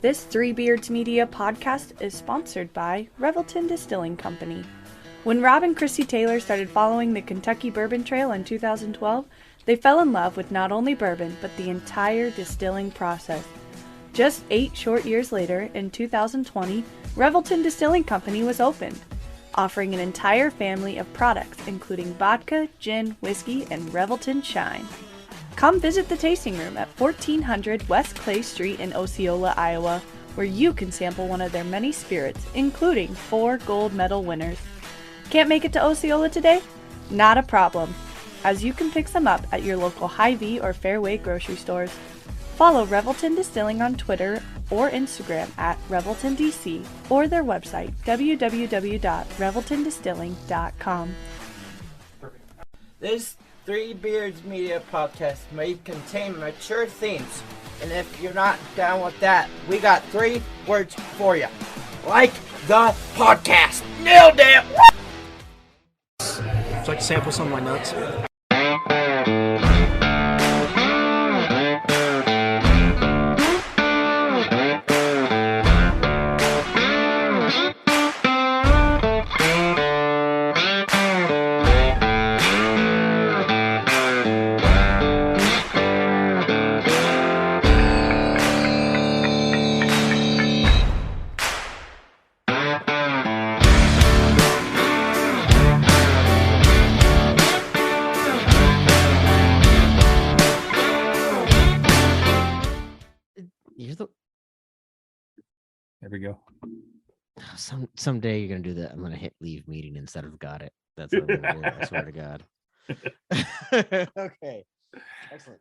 This Three Beards Media podcast is sponsored by Revelton Distilling Company. When Rob and Chrissy Taylor started following the Kentucky Bourbon Trail in 2012, they fell in love with not only bourbon, but the entire distilling process. Just 8 short years later, in 2020, Revelton Distilling Company was opened, offering an entire family of products including vodka, gin, whiskey, and Revelton Shine. Come visit the tasting room at 1400 West Clay Street in Osceola, Iowa, where you can sample one of their many spirits, including 4 gold medal winners. Can't make it to Osceola today? Not a problem, as you can pick some up at your local Hy-Vee or Fairway grocery stores. Follow Revelton Distilling on Twitter or Instagram at ReveltonDC or their website www.reveltondistilling.com. This Three Beards Media podcast may contain mature themes, and if you're not down with that, we got 3 words for you. Like the podcast. Nailed it! Would you like to sample some of my nuts? There we go. Someday you're gonna do that. I'm gonna hit leave meeting instead of got it. That's what I'm gonna do. I swear to God. Okay. Excellent.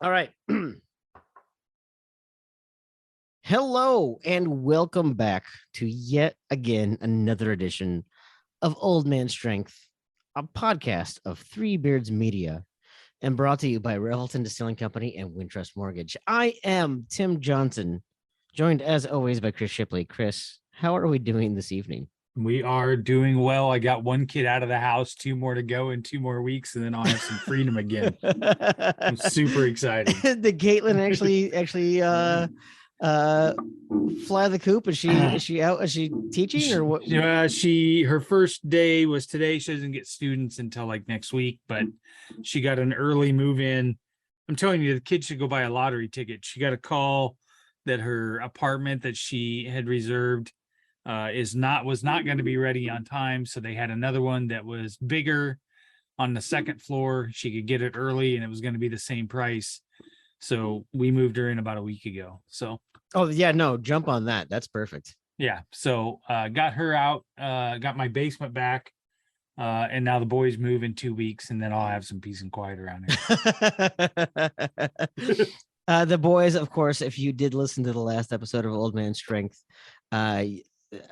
All right. Hello and welcome back to yet again another edition of Old Man Strength, a podcast of Three Beards Media, and brought to you by Revelton Distilling Company and Wintrust Mortgage. I am Tim Johnson, joined as always by Chris Shipley. Chris, how are we doing this evening? We are doing well. I got 1 kid out of the house, 2 more to go in 2 more weeks, and then I'll have some freedom again. I'm super excited. Did Caitlin actually fly the coop? Is she out? Is she teaching or what? Her first day was today. She doesn't get students until like next week, but she got an early move in. I'm telling you, the kid should go buy a lottery ticket. She got a call that her apartment that she had reserved was not going to be ready on time. So they had another one that was bigger on the 2nd floor. She could get it early and it was going to be the same price. So we moved her in about a week ago. So, oh yeah, no, jump on that. That's perfect. Yeah. So got her out, got my basement back. And now the boys move in 2 weeks and then I'll have some peace and quiet around here. The boys, of course, if you did listen to the last episode of Old Man Strength, a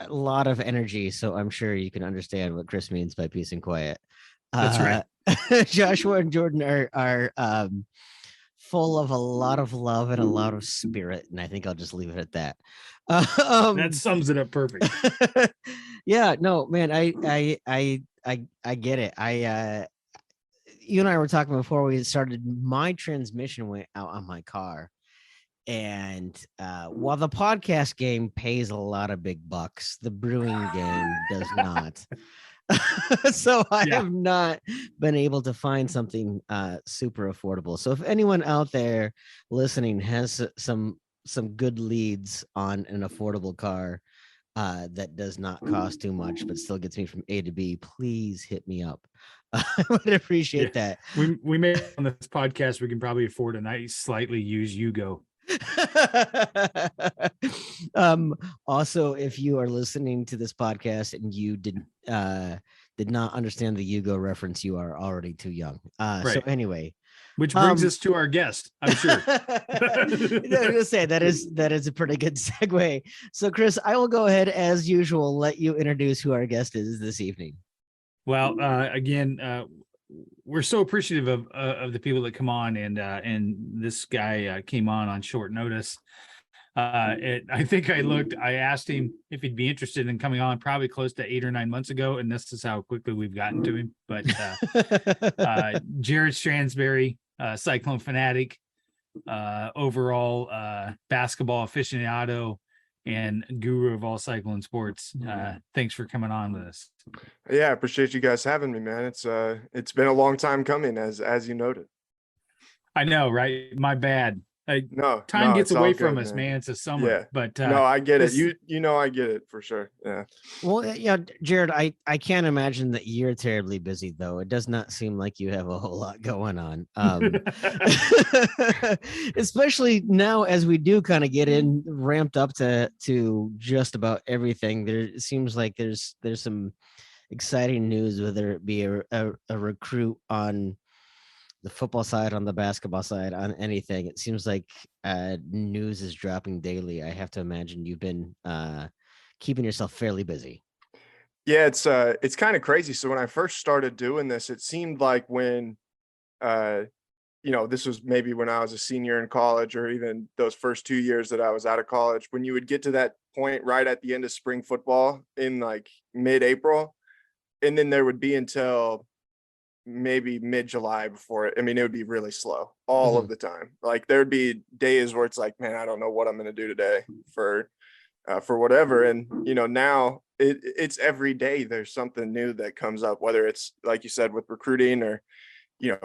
lot of energy. So I'm sure you can understand what Chris means by peace and quiet. That's right. Joshua and Jordan are full of a lot of love and a lot of spirit. And I think I'll just leave it at that. That sums it up perfect. Yeah, no, man, I get it. You and I were talking before we started. My transmission went out on my car, and while the podcast game pays a lot of big bucks, the brewing game does not. So I have not been able to find something super affordable. So if anyone out there listening has some good leads on an affordable car that does not cost too much but still gets me from A to B, please hit me up. I would appreciate that. We may on this podcast, we can probably afford a nice, slightly used Yugo. Also, if you are listening to this podcast and you did not understand the Yugo reference, you are already too young. Right. So anyway, which brings us to our guest, I'm sure. I was gonna say that is a pretty good segue. So Chris, I will go ahead as usual, let you introduce who our guest is this evening. Well, again, we're so appreciative of the people that come on, and this guy came on short notice. I think I asked him if he'd be interested in coming on probably close to 8 or 9 months ago, and this is how quickly we've gotten to him. But Jared Stansbury, Cyclone fanatic, overall basketball aficionado and guru of all cycling sports. Thanks for coming on with us. Yeah, I appreciate you guys having me, man. It's been a long time coming, as you noted. I know, right? My bad. No, Time gets it's all away from good, us, man. It's a summer. Yeah. But no, I get this- it. You know, I get it for sure. Yeah. Well, yeah, Jared, I can't imagine that you're terribly busy, though. It does not seem like you have a whole lot going on. Especially now as we do kind of get in ramped up to just about everything. There seems like there's some exciting news, whether it be a recruit on the football side, on the basketball side, on anything. It seems like news is dropping daily. I have to imagine you've been keeping yourself fairly busy. Yeah, it's kind of crazy. So when I first started doing this, it seemed like when this was maybe when I was a senior in college, or even those first 2 years that I was out of college, when you would get to that point right at the end of spring football in like mid-April, and then there would be until maybe mid-July before it. I mean, it would be really slow all of the time. Like there'd be days where it's like, man, I don't know what I'm going to do today for whatever. And, now it's every day there's something new that comes up, whether it's like you said, with recruiting or,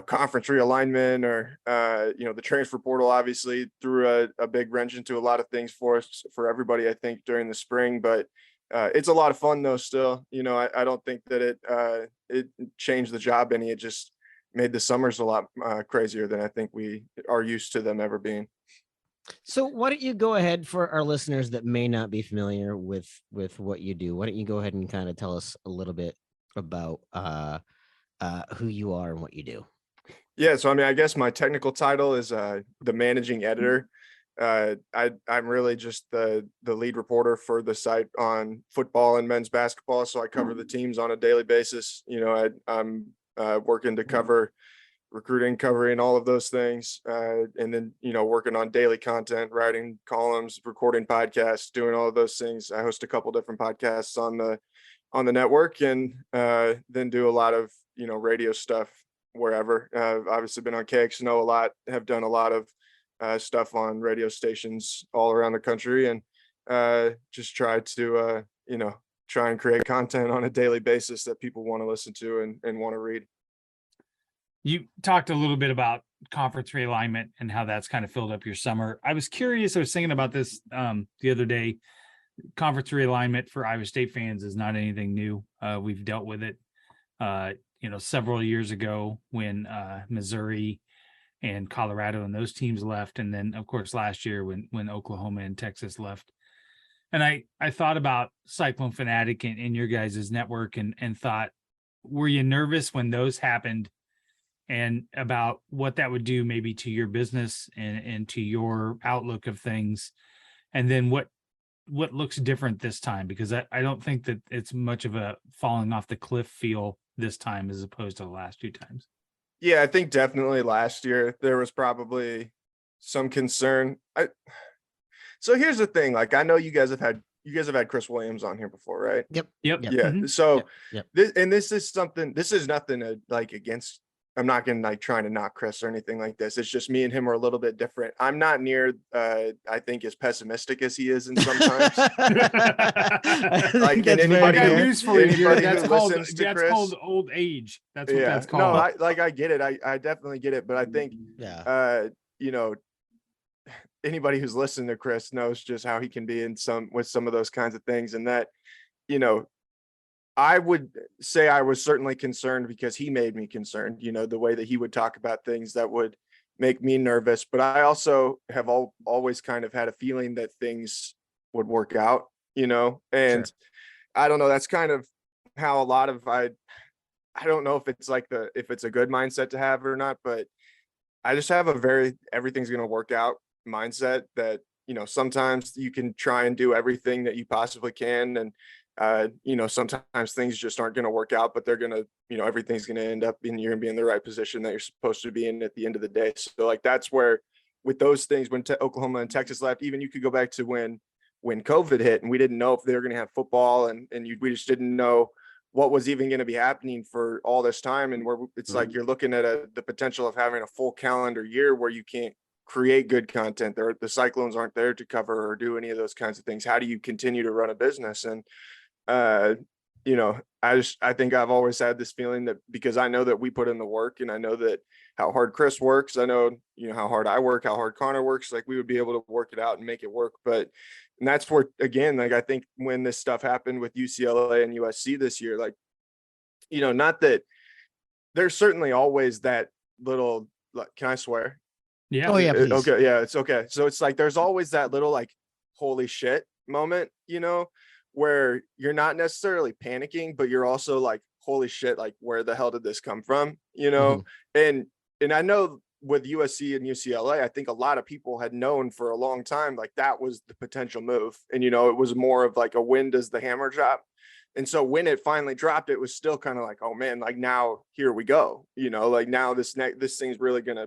conference realignment or, the transfer portal obviously threw a big wrench into a lot of things for us, for everybody, I think, during the spring, but it's a lot of fun though. Still, I don't think that it changed the job any. It just made the summers a lot crazier than I think we are used to them ever being. So why don't you go ahead, for our listeners that may not be familiar with what you do? Why don't you go ahead and kind of tell us a little bit about who you are and what you do? Yeah, so I mean, I guess my technical title is the managing editor. I'm really just the lead reporter for the site on football and men's basketball. So I cover the teams on a daily basis. I'm working to cover recruiting, covering all of those things, and then working on daily content, writing columns, recording podcasts, doing all of those things. I host a couple different podcasts on the network, and then do a lot of radio stuff wherever. I've obviously been on KXNO a lot, have done a lot of stuff on radio stations all around the country, and just try to try and create content on a daily basis that people want to listen to and want to read. You talked a little bit about conference realignment and how that's kind of filled up your summer. I was curious. I was thinking about this the other day. Conference realignment for Iowa State fans is not anything new. We've dealt with it, several years ago when Missouri and Colorado and those teams left. And then of course, last year when Oklahoma and Texas left. And I thought about Cyclone Fanatic in your guys' network and thought, were you nervous when those happened, and about what that would do maybe to your business and to your outlook of things? And then what looks different this time? Because I don't think that it's much of a falling off the cliff feel this time as opposed to the last two times. Yeah, I think definitely last year there was probably some concern. So here's the thing, like I know you guys have had Chris Williams on here before, right? Yep. Yeah. Mm-hmm. So Yep. This is nothing like against. I'm not going to like trying to knock Chris or anything like this. It's just me and him are a little bit different. I'm not near, I think, as pessimistic as he is in sometimes. Like, I got news for you, Jared. That's called old age. That's what that's called. No, I get it. I definitely get it. But I think, anybody who's listened to Chris knows just how he can be with some of those kinds of things. And that, I would say I was certainly concerned because he made me concerned, the way that he would talk about things that would make me nervous. But I also have always kind of had a feeling that things would work out, and sure. I don't know, that's kind of how a lot of, I don't know if it's if it's a good mindset to have or not, but I just have everything's going to work out mindset that, sometimes you can try and do everything that you possibly can. And, sometimes things just aren't going to work out, but they're going to, everything's going to end up you're going to be in the right position that you're supposed to be in at the end of the day. So like, that's where with those things, when Oklahoma and Texas left, even you could go back to when COVID hit and we didn't know if they were going to have football and we just didn't know what was even going to be happening for all this time. And where it's like, you're looking at the potential of having a full calendar year where you can't create good content. The Cyclones aren't there to cover or do any of those kinds of things. How do you continue to run a business? And I think I've always had this feeling that because I know that we put in the work, and I know that how hard Chris works, I know, how hard I work, how hard Connor works, like we would be able to work it out and make it work. And that's where, again, like I think when this stuff happened with UCLA and USC this year, like, not that there's certainly always that little, like, can I swear? Yeah. Oh yeah, please. Okay. Yeah, it's okay. So it's like, there's always that little, like, holy shit moment, where you're not necessarily panicking, but you're also like, holy shit, like, where the hell did this come from? And I know with USC and UCLA, I think a lot of people had known for a long time, like that was the potential move. And, it was more of like a when does the hammer drop? And so when it finally dropped, it was still kind of like, oh man, like now here we go, like now this thing's really going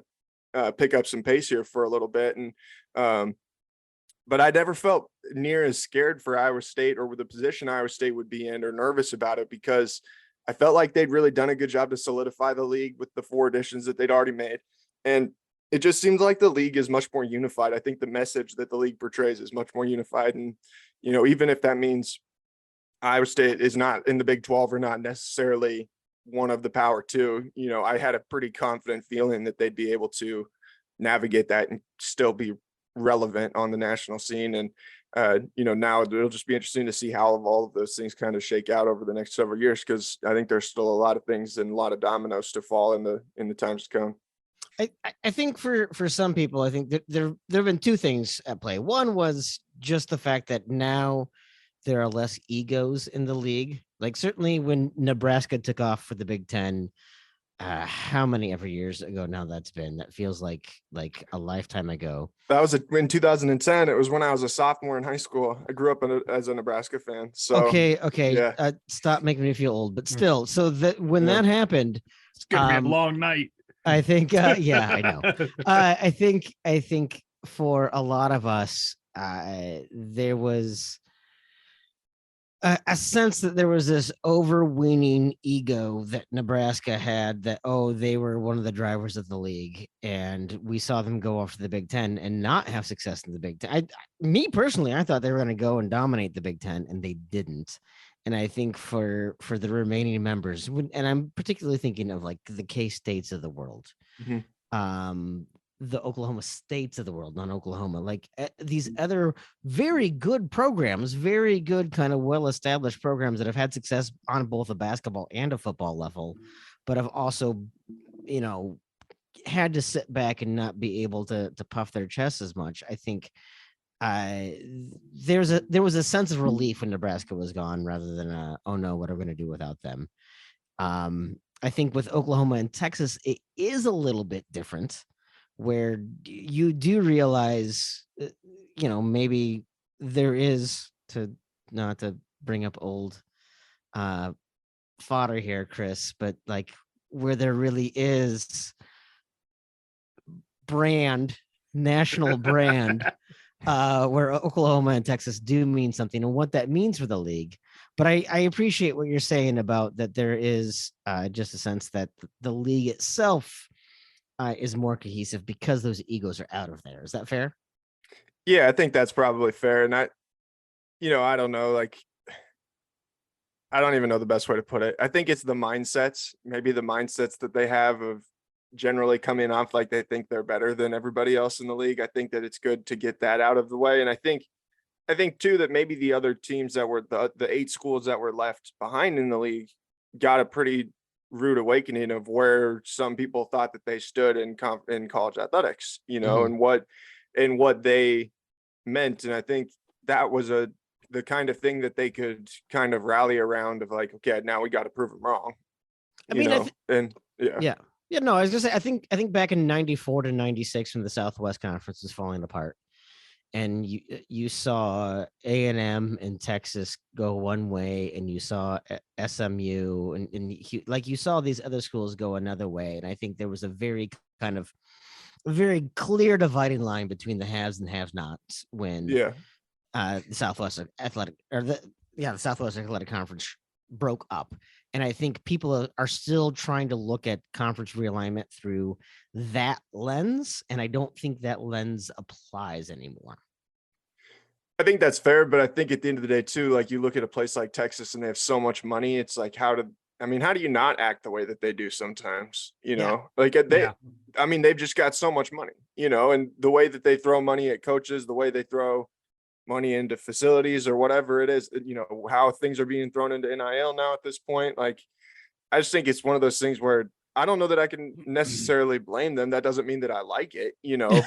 to pick up some pace here for a little bit. And, but I never felt near as scared for Iowa State or with the position Iowa State would be in or nervous about it, because I felt like they'd really done a good job to solidify the league with the 4 additions that they'd already made. And it just seems like the league is much more unified. I think the message that the league portrays is much more unified. And, even if that means Iowa State is not in the Big 12 or not necessarily one of the Power 2, I had a pretty confident feeling that they'd be able to navigate that and still be relevant on the national scene. And now it'll just be interesting to see how all of those things kind of shake out over the next several years, because I think there's still a lot of things and a lot of dominoes to fall in the times to come. I think for some people, I think that there have been 2 things at play. One was just the fact that now there are less egos in the league. Like certainly when Nebraska took off for the Big Ten, how many ever years ago now that's been? That feels like a lifetime ago. That was in 2010. It was when I was a sophomore in high school. I grew up as a Nebraska fan. So okay. Yeah. Stop making me feel old, but still. So that when that happened, It's gonna be a long night. I think, yeah, I know. I think for a lot of us, there was a sense that there was this overweening ego that Nebraska had, that, oh, they were one of the drivers of the league. And we saw them go off to the Big Ten and not have success in the Big Ten. Me personally, I thought they were going to go and dominate the Big Ten, and they didn't. And I think for the remaining members, and I'm particularly thinking of like the K-States of the world, the Oklahoma States of the world, not Oklahoma, like these other very good programs, very good kind of well-established programs that have had success on both a basketball and a football level, but have also, had to sit back and not be able to puff their chests as much. I think there was a sense of relief when Nebraska was gone, rather than oh no, what are we going to do without them? I think with Oklahoma and Texas, it is a little bit different, where you do realize, maybe there is, not to bring up old fodder here, Chris, but like where there really is national brand, where Oklahoma and Texas do mean something, and what that means for the league. But I appreciate what you're saying about that there is just a sense that the league itself is more cohesive because those egos are out of there. Is that fair? Yeah, I think that's probably fair. And I don't know, like, I don't even know the best way to put it. I think it's the mindsets that they have of generally coming off like they think they're better than everybody else in the league. I think that it's good to get that out of the way. And I think too that maybe the other teams that were the 8 schools that were left behind in the league got a pretty rude awakening of where some people thought that they stood in college athletics, and what they meant. And I think that was the kind of thing that they could kind of rally around, of like, okay, now we got to prove them wrong. No, I was gonna say, I think back in 94 to 96, when the Southwest Conference was falling apart, and you saw A&M and Texas go one way, and you saw SMU and you saw these other schools go another way. And I think there was a very clear dividing line between the haves and have-nots when the Southwest Athletic Conference broke up. And I think people are still trying to look at conference realignment through that lens. And I don't think that lens applies anymore. I think that's fair, but I think at the end of the day too, like you look at a place like Texas and they have so much money. It's like, how do you not act the way that they do sometimes, like Yeah. they've just got so much money, and the way that they throw money at coaches, the way they throw money into facilities or whatever it is, how things are being thrown into NIL now at this point. Like, I just think it's one of those things where I don't know that I can necessarily blame them. That doesn't mean that I like it,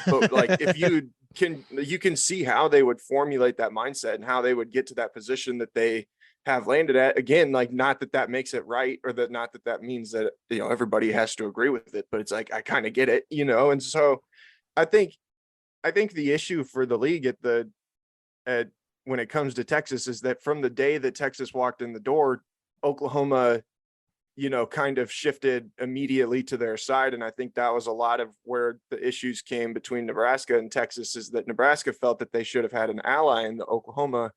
but like if you can see how they would formulate that mindset and how they would get to that position that they have landed at. Again, like, not that makes it right, or that means that, everybody has to agree with it, but it's like, I kind of get it, and so I think the issue for the league when it comes to Texas is that from the day that Texas walked in the door, Oklahoma, kind of shifted immediately to their side. And I think that was a lot of where the issues came between Nebraska and Texas, is that Nebraska felt that they should have had an ally in the Oklahoma,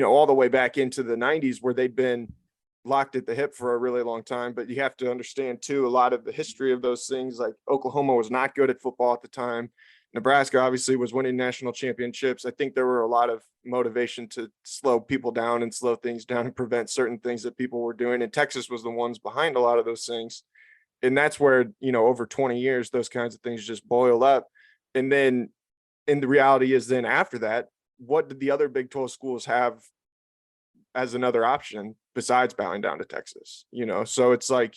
all the way back into the 90s, where they'd been locked at the hip for a really long time. But you have to understand too, a lot of the history of those things, like Oklahoma was not good at football at the time. Nebraska obviously was winning national championships. I think there were a lot of motivation to slow people down and slow things down and prevent certain things that people were doing. And Texas was the ones behind a lot of those things. And that's where, over 20 years, those kinds of things just boil up. And then, and the reality is then after that, what did the other Big 12 schools have as another option besides bowing down to Texas? So it's like,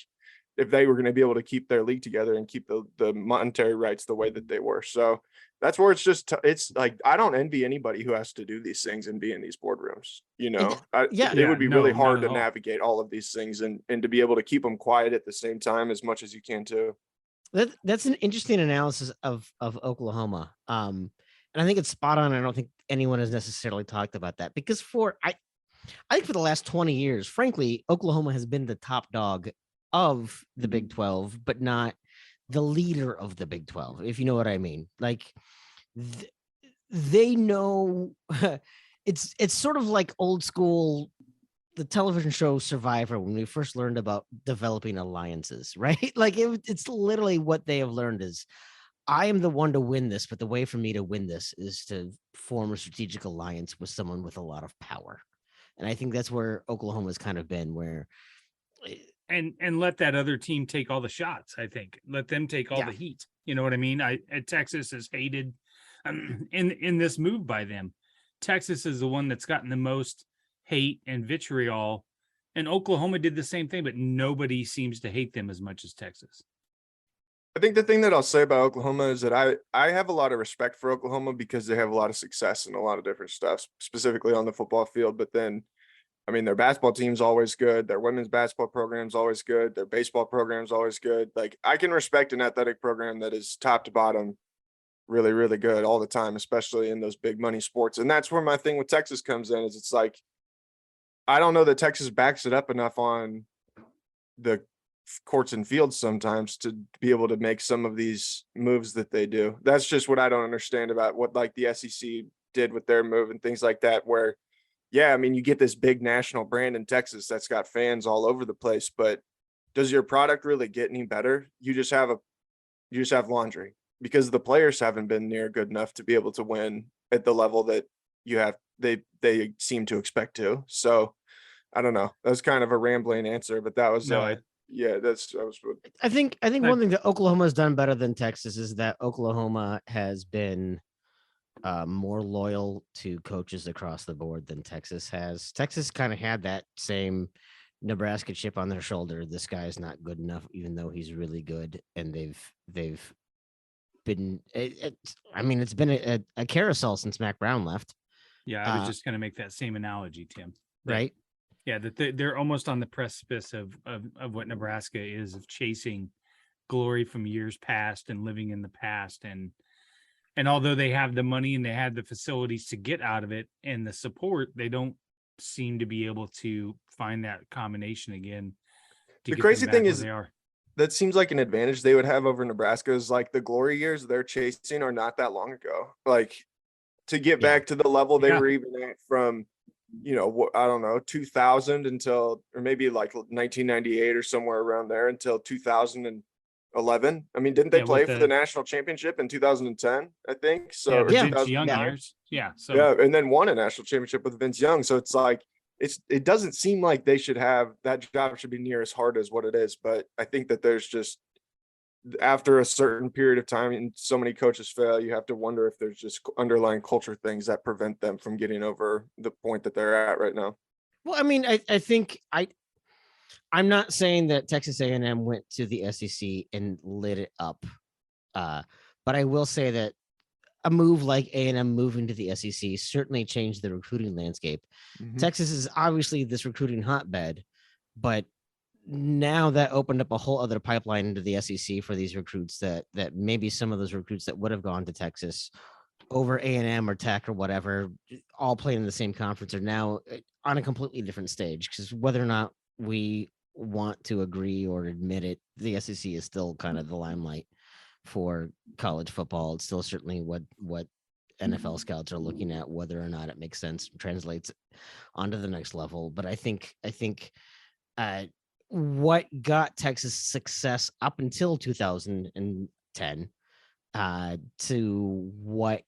if they were going to be able to keep their league together and keep the monetary rights the way that they were. So that's where it's like, I don't envy anybody who has to do these things and be in these boardrooms, it would be really hard to navigate all of these things and to be able to keep them quiet at the same time as much as you can too. That's an interesting analysis of Oklahoma. And I think it's spot on. I don't think anyone has necessarily talked about that, because I think for the last 20 years, frankly, Oklahoma has been the top dog of the Big 12, but not the leader of the Big 12, if you know what I mean. Like, they know it's sort of like old school, the television show Survivor, when we first learned about developing alliances, right? Like, it's literally what they have learned is, I am the one to win this, but the way for me to win this is to form a strategic alliance with someone with a lot of power. And I think that's where Oklahoma's kind of been, where and let that other team take all the shots. I think let them take all the heat. You know what I mean? Texas is hated in this move by them. Texas is the one that's gotten the most hate and vitriol, and Oklahoma did the same thing, but nobody seems to hate them as much as Texas. I think the thing that I'll say about Oklahoma is that I have a lot of respect for Oklahoma because they have a lot of success in a lot of different stuff, specifically on the football field. But then, their basketball team's always good. Their women's basketball program's always good. Their baseball program's always good. Like, I can respect an athletic program that is top to bottom really, really good all the time, especially in those big money sports. And that's where my thing with Texas comes in, is it's like, I don't know that Texas backs it up enough on the courts and fields sometimes to be able to make some of these moves that they do. That's just what I don't understand about what, like, the SEC did with their move and things like that, where you get this big national brand in Texas that's got fans all over the place, but does your product really get any better? You just have laundry, because the players haven't been near good enough to be able to win at the level that they seem to expect to. So I don't know. That was kind of a rambling answer, but that was I think one thing that Oklahoma has done better than Texas is that Oklahoma has been more loyal to coaches across the board than Texas has. Texas kind of had that same Nebraska chip on their shoulder. This guy's not good enough, even though he's really good. And they've been, it's been a carousel since Mac Brown left. Yeah, I was just going to make that same analogy, Tim. Right. Yeah, that they're almost on the precipice of what Nebraska is, of chasing glory from years past and living in the past. And although they have the money and they have the facilities to get out of it and the support, they don't seem to be able to find that combination again. The crazy thing is, that seems like an advantage they would have over Nebraska, is like the glory years they're chasing are not that long ago. Like, to get back to the level they were even at from I don't know, 2000 until, or maybe like 1998 or somewhere around there until 2011. I mean, didn't they Yeah, play with for the national championship in 2010, I think? So, Yeah, or the Yeah. Vince Young 2009. years. Yeah. So Yeah, and then won a national championship with Vince Young. So it's like it doesn't seem like they should have that job should be near as hard as what it is. But I think that there's just after a certain period of time and so many coaches fail, you have to wonder if there's just underlying culture things that prevent them from getting over the point that they're at right now. Well, I mean, I think I'm not saying that Texas A&M went to the SEC and lit it up, but I will say that a move like A&M moving to the SEC certainly changed the recruiting landscape. Mhm. Texas is obviously this recruiting hotbed, but now that opened up a whole other pipeline into the SEC for these recruits that maybe some of those recruits that would have gone to Texas over A&M or Tech or whatever, all playing in the same conference, are now on a completely different stage. Because whether or not we want to agree or admit it, the SEC is still kind of the limelight for college football. It's still certainly what NFL scouts are looking at, whether or not it makes sense, translates onto the next level. But I think what got Texas success up until 2010 to what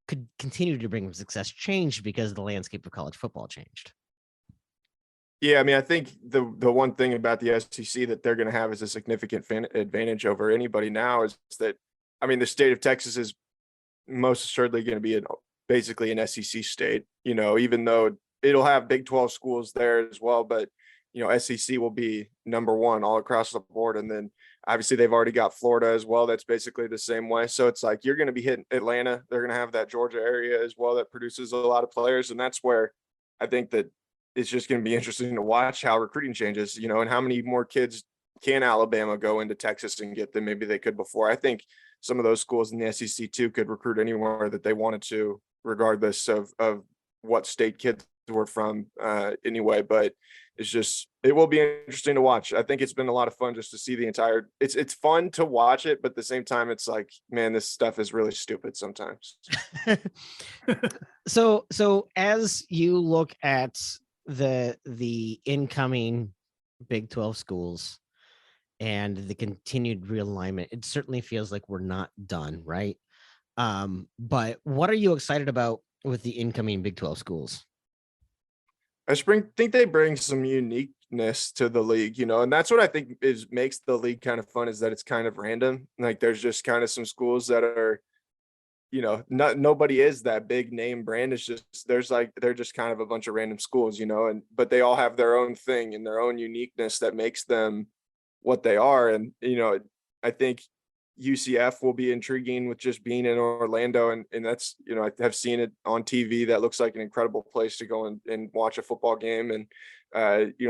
could continue to bring them success changed because the landscape of college football changed. Yeah, I mean, I think the one thing about the SEC that they're going to have as a significant advantage over anybody now is that, I mean, the state of Texas is most assuredly going to be basically an SEC state, even though it'll have Big 12 schools there as well, but SEC will be number one all across the board. And then obviously they've already got Florida as well. That's basically the same way. So it's like, you're going to be hitting Atlanta. They're going to have that Georgia area as well that produces a lot of players. And that's where I think that it's just going to be interesting to watch how recruiting changes, and how many more kids can Alabama go into Texas and get than maybe they could before. I think some of those schools in the SEC too could recruit anywhere that they wanted to, regardless of what state kids were from anyway. But it will be interesting to watch. I think it's been a lot of fun just to see the entire, it's fun to watch it, but at the same time, it's like, man, this stuff is really stupid sometimes. So as you look at the incoming Big 12 schools and the continued realignment, it certainly feels like we're not done, right? But what are you excited about with the incoming Big 12 schools? I think they bring some uniqueness to the league, and that's what I think makes the league kind of fun, is that it's kind of random. Like there's just kind of some schools that are, nobody is that big name brand. It's just, they're just kind of a bunch of random schools, but they all have their own thing and their own uniqueness that makes them what they are. And, I think UCF will be intriguing with just being in Orlando. And that's, I have seen it on TV. That looks like an incredible place to go and watch a football game. And,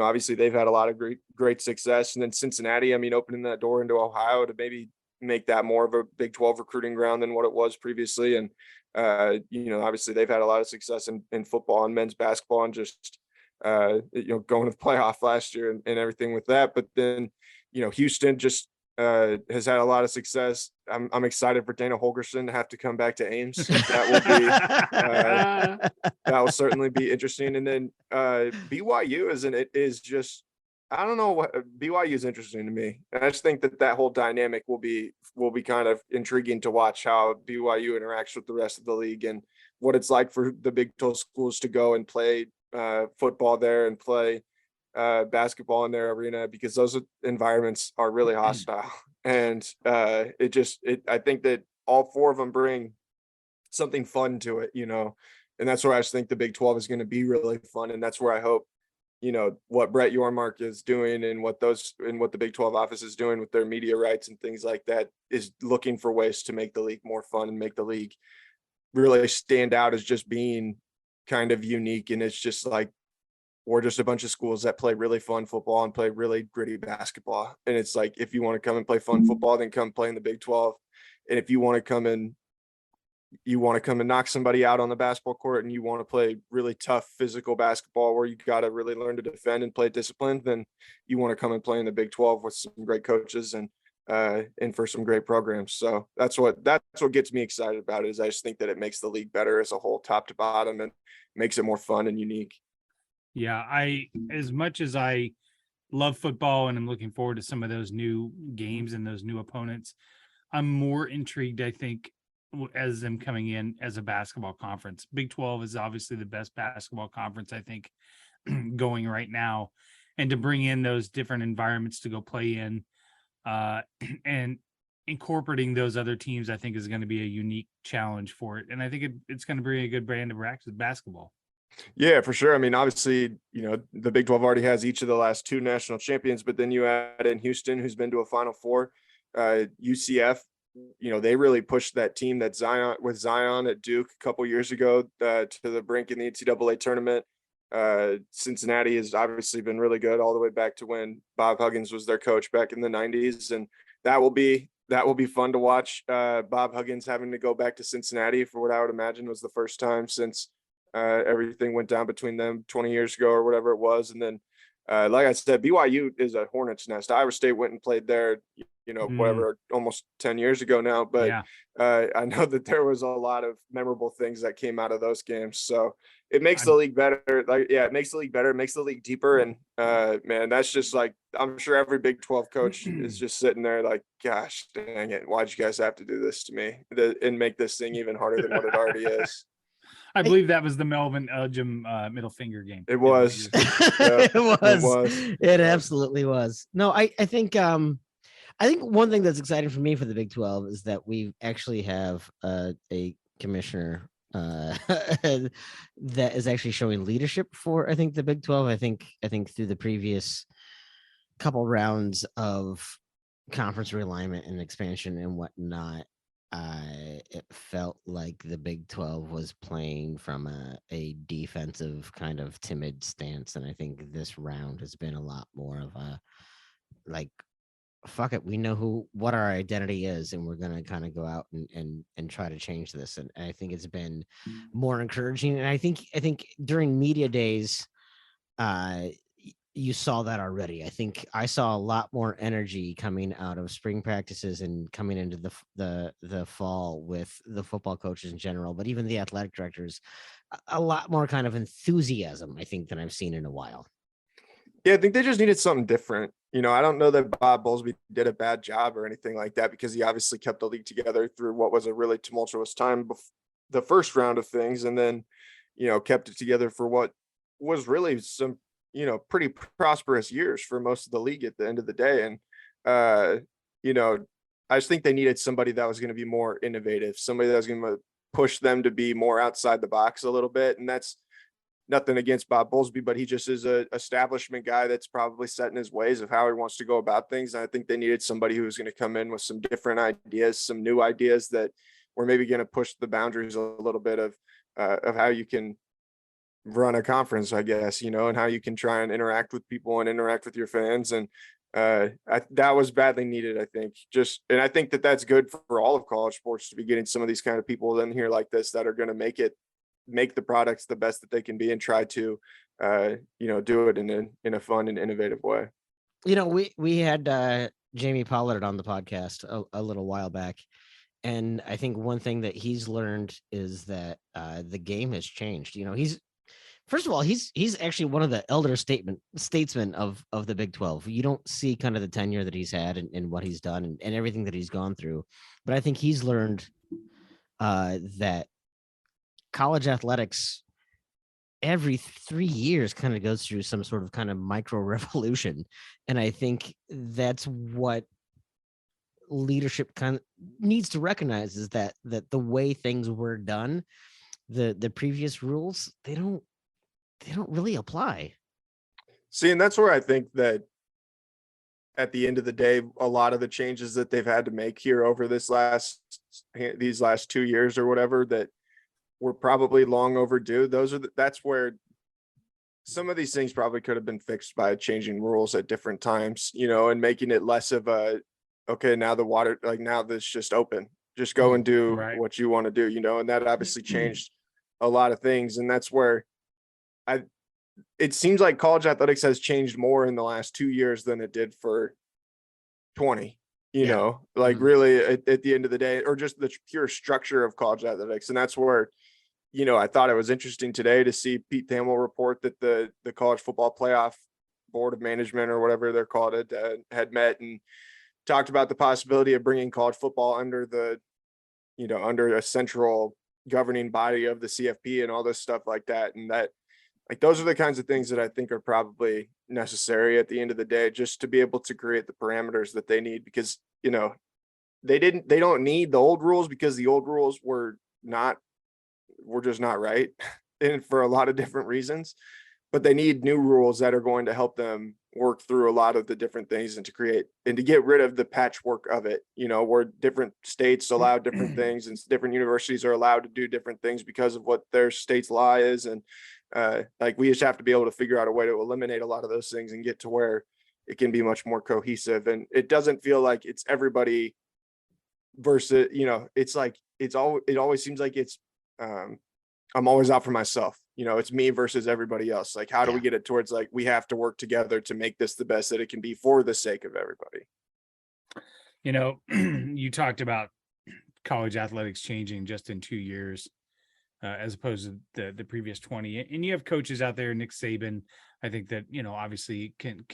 obviously they've had a lot of great success. And then Cincinnati, I mean, opening that door into Ohio to maybe make that more of a Big 12 recruiting ground than what it was previously. And, obviously they've had a lot of success in football and men's basketball and just, going to the playoff last year and everything with that. But then, Houston just has had a lot of success. I'm excited for Dana Holgerson to have to come back to Ames. That will certainly be interesting. And then BYU is just, I don't know what BYU is interesting to me. And I just think that whole dynamic will be kind of intriguing to watch how BYU interacts with the rest of the league and what it's like for the Big 12 schools to go and play football there and play basketball in their arena, because those environments are really hostile. And I think that all four of them bring something fun to it, and that's where I just think the Big 12 is going to be really fun. And that's where I hope, what Brett Yormark is doing and what the Big 12 office is doing with their media rights and things like that is looking for ways to make the league more fun and make the league really stand out as just being kind of unique. And it's just like, we're just a bunch of schools that play really fun football and play really gritty basketball. And it's like, if you want to come and play fun football, then come play in the Big 12. And if you want to come and knock somebody out on the basketball court and you want to play really tough physical basketball where you got to really learn to defend and play disciplined, then you want to come and play in the Big 12 with some great coaches. And and for some great programs. So that's what gets me excited about it, is I just think that it makes the league better as a whole, top to bottom, and makes it more fun and unique. Yeah, as much as I love football and I'm looking forward to some of those new games and those new opponents, I'm more intrigued, I think, as them coming in as a basketball conference. Big 12 is obviously the best basketball conference, I think, going right now. And to bring in those different environments to go play in, and incorporating those other teams, I think is going to be a unique challenge for it. And I think it's going to bring a good brand of basketball. Yeah, for sure. I mean, obviously, the Big 12 already has each of the last 2 national champions, but then you add in Houston, who's been to a Final Four, UCF. They really pushed that team that Zion at Duke a couple years ago to the brink in the NCAA tournament. Cincinnati has obviously been really good all the way back to when Bob Huggins was their coach back in the 90s, and that will be fun to watch. Bob Huggins having to go back to Cincinnati for what I would imagine was the first time since everything went down between them 20 years ago or whatever it was. And then, like I said, BYU is a hornet's nest. Iowa State went and played there, whatever, almost 10 years ago now. But Yeah. I know that there was a lot of memorable things that came out of those games. So it makes the league better. It makes the league better. It makes the league deeper. And man, that's just like, I'm sure every Big 12 coach is just sitting there like, gosh, dang it, why'd you guys have to do this to me and make this thing even harder than what it already is? I believe that was the Melvin Elgin middle finger game. It was. It was. It It absolutely was. No, I think one thing that's exciting for me for the Big 12 is that we actually have a commissioner that is actually showing leadership for, I think, the Big 12. I think through the previous couple rounds of conference realignment and expansion and whatnot, it felt like the Big 12 was playing from a defensive kind of timid stance. And I think this round has been a lot more of a like, fuck it, we know what our identity is, and we're gonna kind of go out and try to change this. And I think it's been more encouraging. And I think during media days, you saw that already. I think I saw a lot more energy coming out of spring practices and coming into the fall with the football coaches in general, but even the athletic directors, a lot more kind of enthusiasm, I think, than I've seen in a while. Yeah, I think they just needed something different. I don't know that Bob Bowlesby did a bad job or anything like that, because he obviously kept the league together through what was a really tumultuous time the first round of things, and then, kept it together for what was really some, pretty prosperous years for most of the league at the end of the day. And, I just think they needed somebody that was going to be more innovative, somebody that was going to push them to be more outside the box a little bit. And that's nothing against Bob Bowlesby, but he just is a establishment guy that's probably set in his ways of how he wants to go about things. And I think they needed somebody who was going to come in with some different ideas, some new ideas that were maybe going to push the boundaries a little bit of how you can run a conference, I guess, and how you can try and interact with people and interact with your fans. And that was badly needed, I think. And I think that that's good for all of college sports to be getting some of these kind of people in here like this that are going to make the products the best that they can be and try to do it in a fun and innovative way. We had Jamie Pollard on the podcast a little while back, and I think one thing that he's learned is that the game has changed. He's actually one of the elder statesmen of the Big 12. You don't see kind of the tenure that he's had and what he's done and everything that he's gone through, but I think he's learned that college athletics every 3 years kind of goes through some sort of kind of micro revolution. And I think that's what leadership kind of needs to recognize, is that the way things were done, the previous rules, they don't really apply. See, and that's where I think that at the end of the day, a lot of the changes that they've had to make here over these last 2 years or whatever, that were probably long overdue. That's where some of these things probably could have been fixed by changing rules at different times, and making it less of a, okay, now the water, like now this just open, just go and do what you want to do, and that obviously changed a lot of things. And that's where it seems like college athletics has changed more in the last 2 years than it did for 20, you Yeah. know, like Mhm. really at the end of the day, or just the pure structure of college athletics. And that's where, you know, I thought it was interesting today to see Pete Thamel report that the college football playoff board of management, or whatever they're called, had met and talked about the possibility of bringing college football under the, you know, under a central governing body of the CFP and all this stuff like that. And that, like, those are the kinds of things that I think are probably necessary at the end of the day, just to be able to create the parameters that they need, because, you know, they don't need the old rules, because the old rules were just not right. And for a lot of different reasons, but they need new rules that are going to help them work through a lot of the different things, and to create and to get rid of the patchwork of it, you know, where different states allow different things and different universities are allowed to do different things because of what their state's law is. And like, we just have to be able to figure out a way to eliminate a lot of those things and get to where it can be much more cohesive. And it doesn't feel like it's everybody versus, you know, it's like, it always seems like it's, I'm always out for myself. You know, it's me versus everybody else. Like, how do we get it towards, like, we have to work together to make this the best that it can be for the sake of everybody. You know, you talked about college athletics changing just in 2 years, as opposed to the previous 20. And you have coaches out there, Nick Saban, I think that, you know, obviously can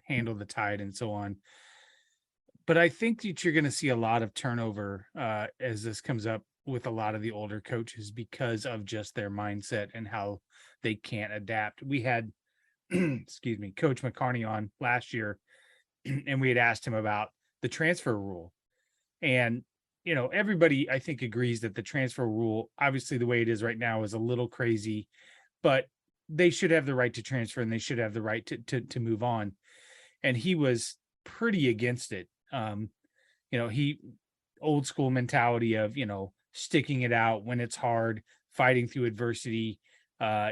handle the tide and so on. But I think that you're going to see a lot of turnover as this comes up with a lot of the older coaches, because of just their mindset and how they can't adapt. We had, excuse me, Coach McCarney on last year, and we had asked him about the transfer rule. And, you know, everybody, I think, agrees that the transfer rule, obviously the way it is right now, is a little crazy, but they should have the right to transfer, and they should have the right to move on. And he was pretty against it. You know, he old school mentality of, you know, sticking it out when it's hard, fighting through adversity.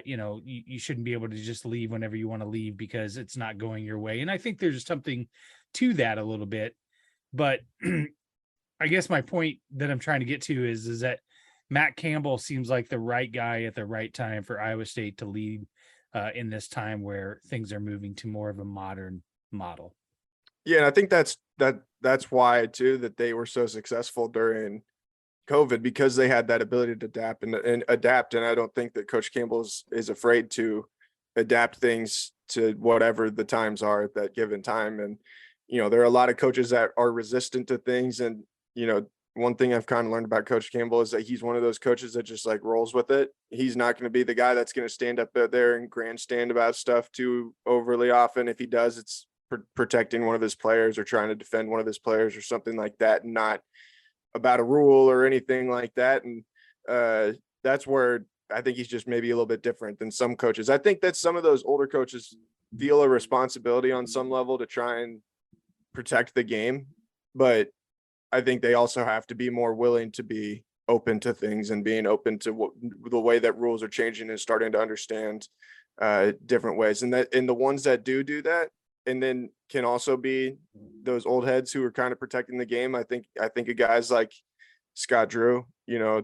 You know, you shouldn't be able to just leave whenever you want to leave because it's not going your way. And I think there's something to that a little bit. But I guess my point that I'm trying to get to is that Matt Campbell seems like the right guy at the right time for Iowa State to lead in this time where things are moving to more of a modern model. Yeah, and I think that's why too that they were so successful during COVID, because they had that ability to adapt and adapt. And I don't think that Coach Campbell is afraid to adapt things to whatever the times are at that given time. And, you know, there are a lot of coaches that are resistant to things. And, you know, one thing I've kind of learned about Coach Campbell is that he's one of those coaches that just, like, rolls with it. He's not going to be the guy that's going to stand up there and grandstand about stuff too overly often. If he does, it's protecting one of his players or trying to defend one of his players or something like that, and not about a rule or anything like that. And that's where I think he's just maybe a little bit different than some coaches. I think that some of those older coaches feel a responsibility on some level to try and protect the game, but I think they also have to be more willing to be open to things and being open to the way that rules are changing and starting to understand different ways. And the ones that do that, and then can also be those old heads who are kind of protecting the game. I think of guys like Scott Drew, you know,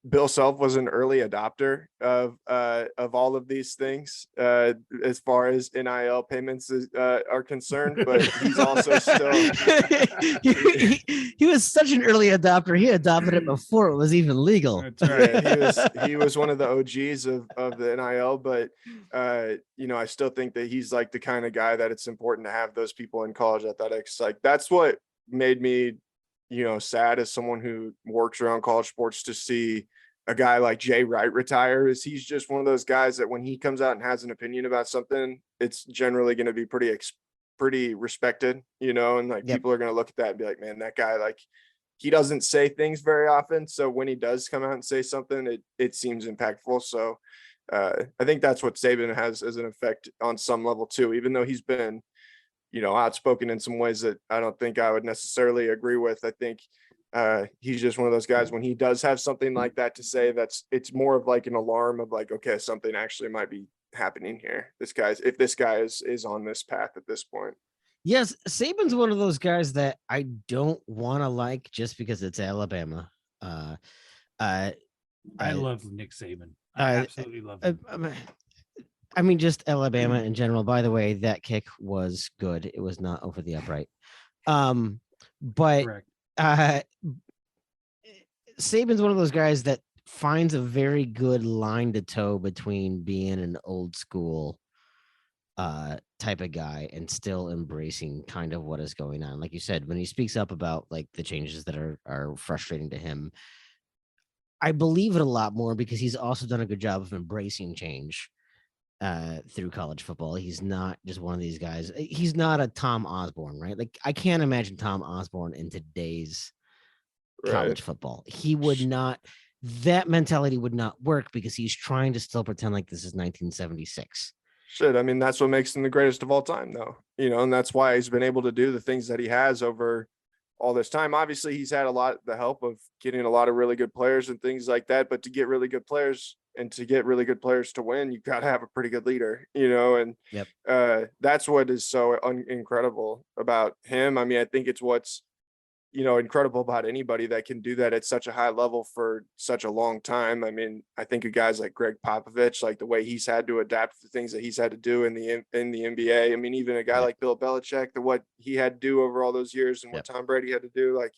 Bill Self was an early adopter of all of these things as far as NIL payments are concerned, but he's also still he was such an early adopter. He adopted it before it was even legal. That's right. He was one of the OGs of the NIL, but you know, I still think that he's like the kind of guy that it's important to have those people in college athletics. Like, that's what made me, you know, sad as someone who works around college sports, to see a guy like Jay Wright retire. Is he's just one of those guys that when he comes out and has an opinion about something, it's generally going to be pretty respected, you know, and like people are going to look at that and be like, man, that guy, like, he doesn't say things very often. So when he does come out and say something, it seems impactful. So I think that's what Saban has as an effect on some level too, even though he's been, you know, outspoken in some ways that I don't think I would necessarily agree with. I think he's just one of those guys, when he does have something like that to say, it's more of like an alarm of like, okay, something actually might be happening here. If this guy is on this path at this point. Yes, Saban's one of those guys that I don't want to like just because it's Alabama. I love Nick Saban. I absolutely love him. I mean, just Alabama in general. By the way, that kick was good. It was not over the upright. But Correct. Saban's one of those guys that finds a very good line to toe between being an old school type of guy and still embracing kind of what is going on. Like you said, when he speaks up about like the changes that are frustrating to him, I believe it a lot more because he's also done a good job of embracing change through college football. He's not just one of these guys. He's not a Tom Osborne, right? Like I can't imagine Tom Osborne in today's college football. He would not, that mentality would not work because he's trying to still pretend like this is 1976. Shit, I mean, that's what makes him the greatest of all time, though. And that's why he's been able to do the things that he has over all this time. Obviously, he's had the help of getting a lot of really good players and things like that. But to get really good players and to get really good players to win, you've got to have a pretty good leader, and that's what is so incredible about him. I mean, I think it's what's incredible about anybody that can do that at such a high level for such a long time. I mean, I think of guys like Greg Popovich, like the way he's had to adapt to things that he's had to do in the NBA. I mean, even a guy like Bill Belichick, what he had to do over all those years and what Tom Brady had to do, like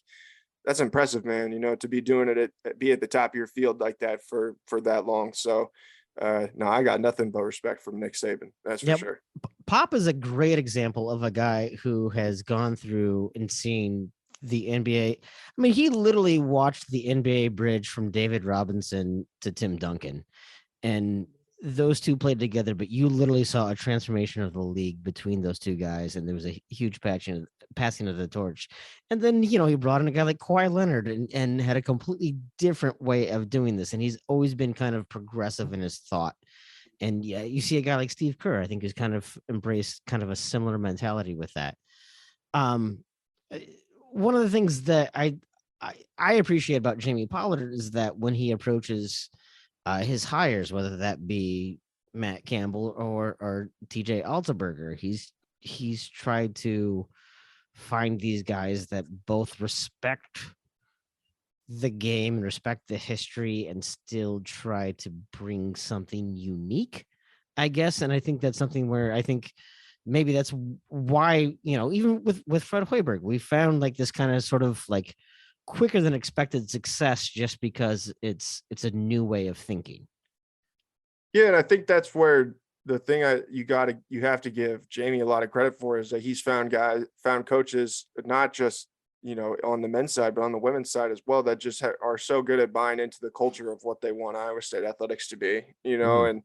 that's impressive, man, to be doing it be at the top of your field like that for that long. So no, I got nothing but respect from Nick Saban. That's for sure. Pop is a great example of a guy who has gone through and seen the NBA. I mean, he literally watched the NBA bridge from David Robinson to Tim Duncan, and those two played together, but you literally saw a transformation of the league between those two guys, and there was a huge passing of the torch. And then, he brought in a guy like Kawhi Leonard and had a completely different way of doing this, and he's always been kind of progressive in his thought. And yeah, you see a guy like Steve Kerr, I think, who's kind of embraced kind of a similar mentality with that. One of the things that I appreciate about Jamie Pollard is that when he approaches his hires, whether that be Matt Campbell or TJ Altenberger, he's tried to find these guys that both respect the game and respect the history and still try to bring something unique, I guess. And I think that's something where I think maybe that's why, even with Fred Hoiberg, we found like this kind of sort of like quicker than expected success just because it's a new way of thinking. Yeah, and I think that's where the thing you have to give Jamie a lot of credit for is that he's found coaches, not just on the men's side, but on the women's side as well, that just are so good at buying into the culture of what they want Iowa State athletics to be, and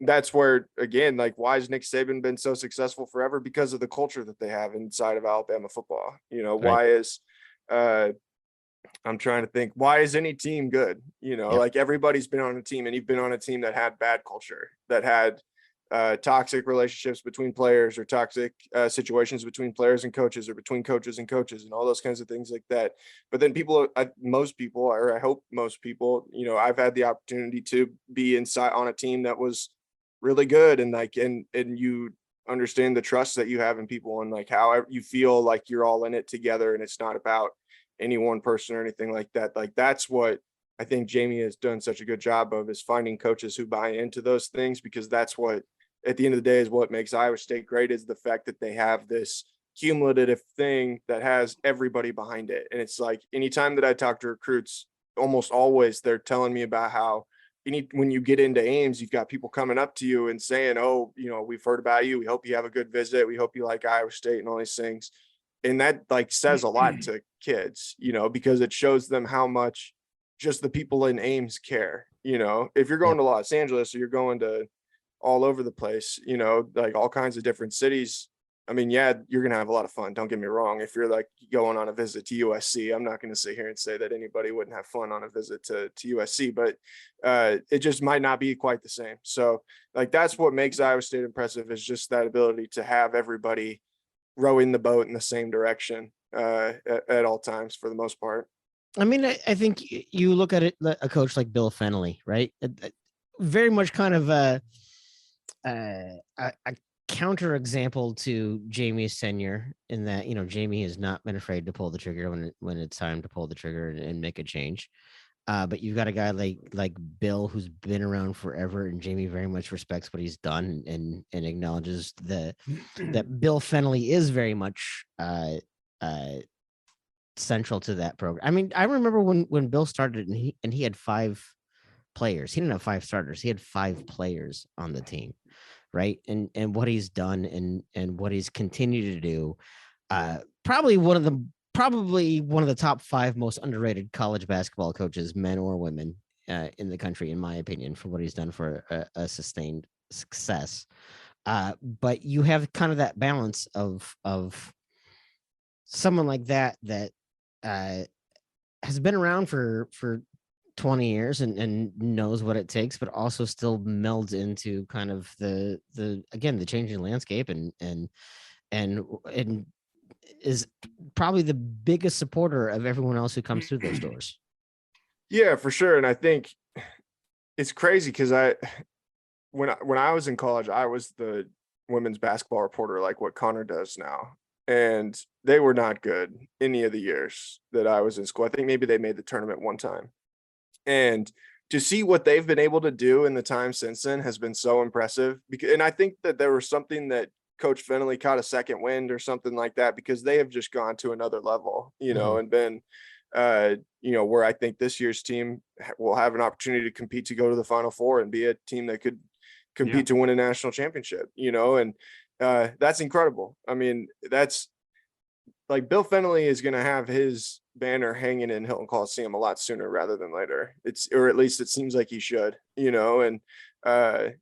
that's where, again, like, why has Nick Saban been so successful forever? Because of the culture that they have inside of Alabama football. Why is I'm trying to think, why is any team good? Like everybody's been on a team, and you've been on a team that had bad culture, that had toxic relationships between players, or toxic situations between players and coaches, or between coaches and coaches, and all those kinds of things like that. But then most people, or I hope most people, I've had the opportunity to be inside on a team that was really good, and like, and you understand the trust that you have in people, and like how you feel like you're all in it together, and it's not about any one person or anything like that. Like that's what I think Jamie has done such a good job of, is finding coaches who buy into those things, because that's what, at the end of the day, is what makes Iowa State great, is the fact that they have this cumulative thing that has everybody behind it. And it's like, anytime that I talk to recruits, almost always they're telling me about how when you get into Ames, you've got people coming up to you and saying, oh, we've heard about you. We hope you have a good visit. We hope you like Iowa State and all these things. And that like says a lot to kids, because it shows them how much just the people in Ames care. If you're going to Los Angeles, or you're going to all over the place, like all kinds of different cities, I mean, yeah, you're going to have a lot of fun. Don't get me wrong. If you're like going on a visit to USC, I'm not going to sit here and say that anybody wouldn't have fun on a visit to USC, but it just might not be quite the same. So like, that's what makes Iowa State impressive, is just that ability to have everybody rowing the boat in the same direction at all times, for the most part. I mean, I think you look at it, a coach like Bill Fennelly, right? Very much kind of a counter example to Jamie's tenure, in that, Jamie has not been afraid to pull the trigger when it's time to pull the trigger and make a change. But you've got a guy like Bill, who's been around forever, and Jamie very much respects what he's done and acknowledges that Bill Fennelly is very much central to that program. I mean, I remember when Bill started and he had 5 players. He didn't have 5 starters. He had 5 players on the team, right? And what he's done and what he's continued to do. Probably one of the top 5 most underrated college basketball coaches, men or women, in the country, in my opinion, for what he's done for a sustained success. But you have kind of that balance of someone like that has been around for 20 years and knows what it takes, but also still melds into kind of the changing landscape and is probably the biggest supporter of everyone else who comes through those doors. Yeah, for sure. And I think it's crazy because when I was in college, I was the women's basketball reporter, like what Connor does now. And they were not good any of the years that I was in school. I think maybe they made the tournament one time. And to see what they've been able to do in the time since then has been so impressive. And I think that there was something that Coach Fennelly caught a second wind or something like that, because they have just gone to another level, and been, where I think this year's team will have an opportunity to compete to go to the Final Four and be a team that could compete to win a national championship, and that's incredible. I mean, that's like Bill Fennelly is going to have his banner hanging in Hilton Coliseum a lot sooner rather than later. Or at least it seems like he should, and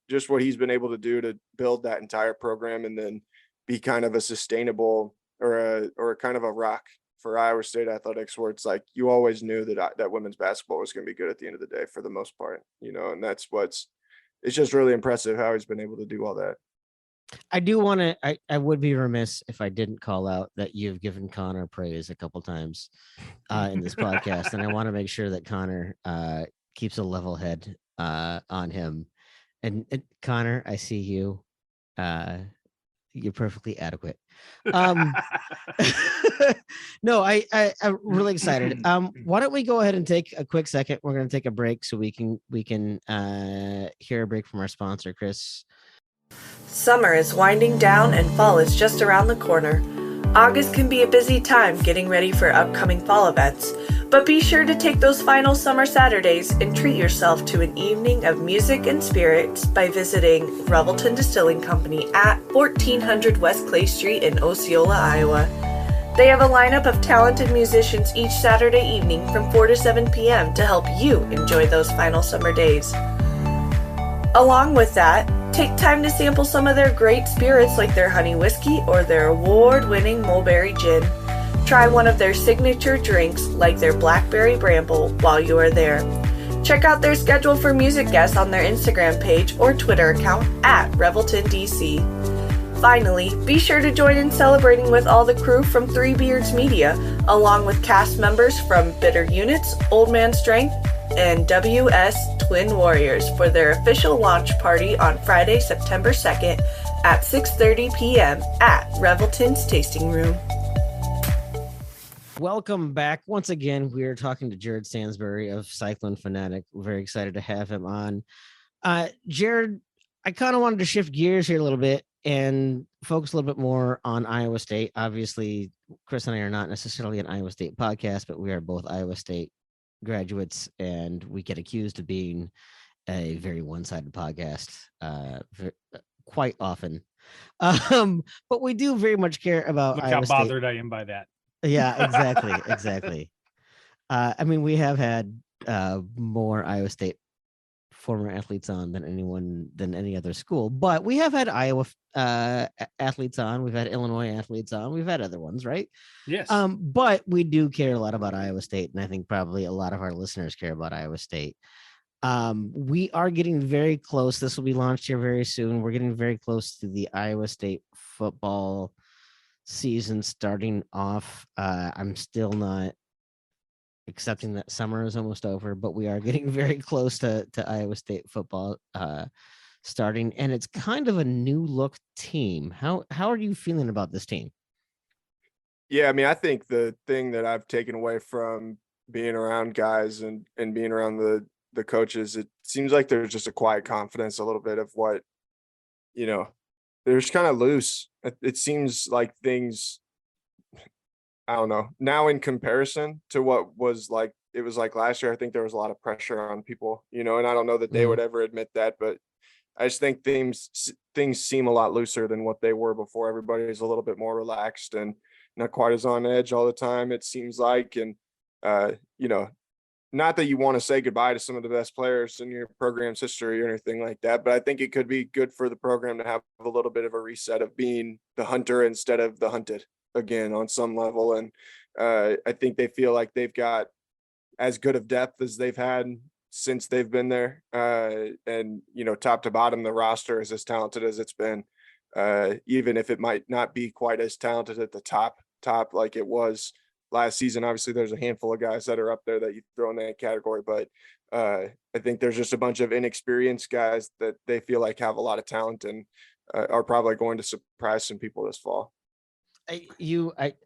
just what he's been able to do to build that entire program and then be kind of a sustainable or kind of a rock for Iowa State athletics, where it's like you always knew that women's basketball was going to be good at the end of the day for the most part, and it's just really impressive how he's been able to do all that. I do want to. I would be remiss if I didn't call out that you've given Connor praise a couple times in this podcast, and I want to make sure that Connor keeps a level head on him. And Connor, I see you. You're perfectly adequate. No, I'm really excited. Why don't we go ahead and take a quick second? We're going to take a break so we can hear a break from our sponsor, Chris. Summer is winding down and fall is just around the corner. August can be a busy time getting ready for upcoming fall events, but be sure to take those final summer Saturdays and treat yourself to an evening of music and spirits by visiting Revelton Distilling Company at 1400 West Clay Street in Osceola, Iowa. They have a lineup of talented musicians each Saturday evening from 4 to 7 p.m. to help you enjoy those final summer days. Along with that, take time to sample some of their great spirits like their honey whiskey or their award-winning mulberry gin. Try one of their signature drinks like their blackberry bramble while you are there. Check out their schedule for music guests on their Instagram page or Twitter account at ReveltonDC. Finally, be sure to join in celebrating with all the crew from Three Beards Media, along with cast members from Bitter Units, Old Man Strength, and WS Twin Warriors for their official launch party on Friday, September 2nd at 6:30 p.m. at Revelton's Tasting Room. Welcome back. Once again, we are talking to Jared Stansbury of Cyclone Fanatic. We're very excited to have him on. Jared, I kind of wanted to shift gears here a little bit and focus a little bit more on Iowa State. Obviously, Chris and I are not necessarily an Iowa State podcast, but we are both Iowa State graduates, and we get accused of being a very one-sided podcast quite often. But we do very much care about Look Iowa how State. bothered I am by that. Yeah, exactly. I mean, we have had more Iowa State former athletes on than any other school, but we have had Iowa athletes on. We've had Illinois athletes on. We've had other ones, right? Yes. But we do care a lot about Iowa State, and I think probably a lot of our listeners care about Iowa State. We are getting very close. This will be launched here very soon. We're getting very close to the Iowa State football season starting off. I'm still not accepting that summer is almost over, but we are getting very close to Iowa State football starting, and it's kind of a new look team. How are you feeling about this team? Yeah, I mean, I think the thing that I've taken away from being around guys and being around the coaches, it seems like there's just a quiet confidence, a little bit of what, you know, they're just kind of loose. It seems like things, I don't know. Now in comparison to what was like it was like last year, I think there was a lot of pressure on people, and I don't know that they Mhm. would ever admit that, but I just think things seem a lot looser than what they were before. Everybody is a little bit more relaxed and not quite as on edge all the time, it seems like. And uh, you know, not that you want to say goodbye to some of the best players in your program's history or anything like that, but I think it could be good for the program to have a little bit of a reset of being the hunter instead of the hunted again on some level. And I think they feel like they've got as good of depth as they've had since they've been there. And top to bottom, the roster is as talented as it's been. Even if it might not be quite as talented at the top like it was last season. Obviously, there's a handful of guys that are up there that you throw in that category, but I think there's just a bunch of inexperienced guys that they feel like have a lot of talent and are probably going to surprise some people this fall. I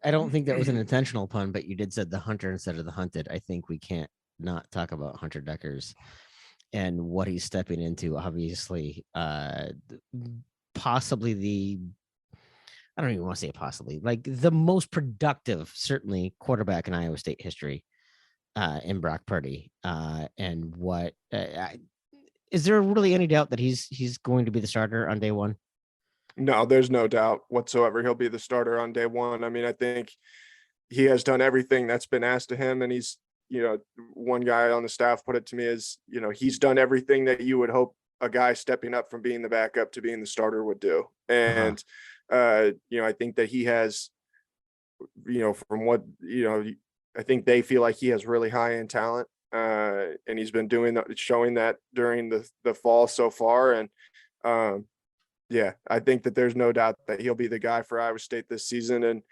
don't think that was an intentional pun, but you did said the hunter instead of the hunted. I think we can't not talk about Hunter Deckers and what he's stepping into. Obviously, possibly I don't even want to say possibly, like the most productive, certainly quarterback in Iowa State history, in Brock Purdy. And is there really any doubt that he's going to be the starter on day one? No, there's no doubt whatsoever. He'll be the starter on day one. I mean, I think he has done everything that's been asked of him. And he's, one guy on the staff put it to me as, he's done everything that you would hope a guy stepping up from being the backup to being the starter would do. And, I think that he has, from what, I think they feel like he has really high end talent. And he's been showing that during the fall so far. And, yeah, I think that there's no doubt that he'll be the guy for Iowa State this season. And,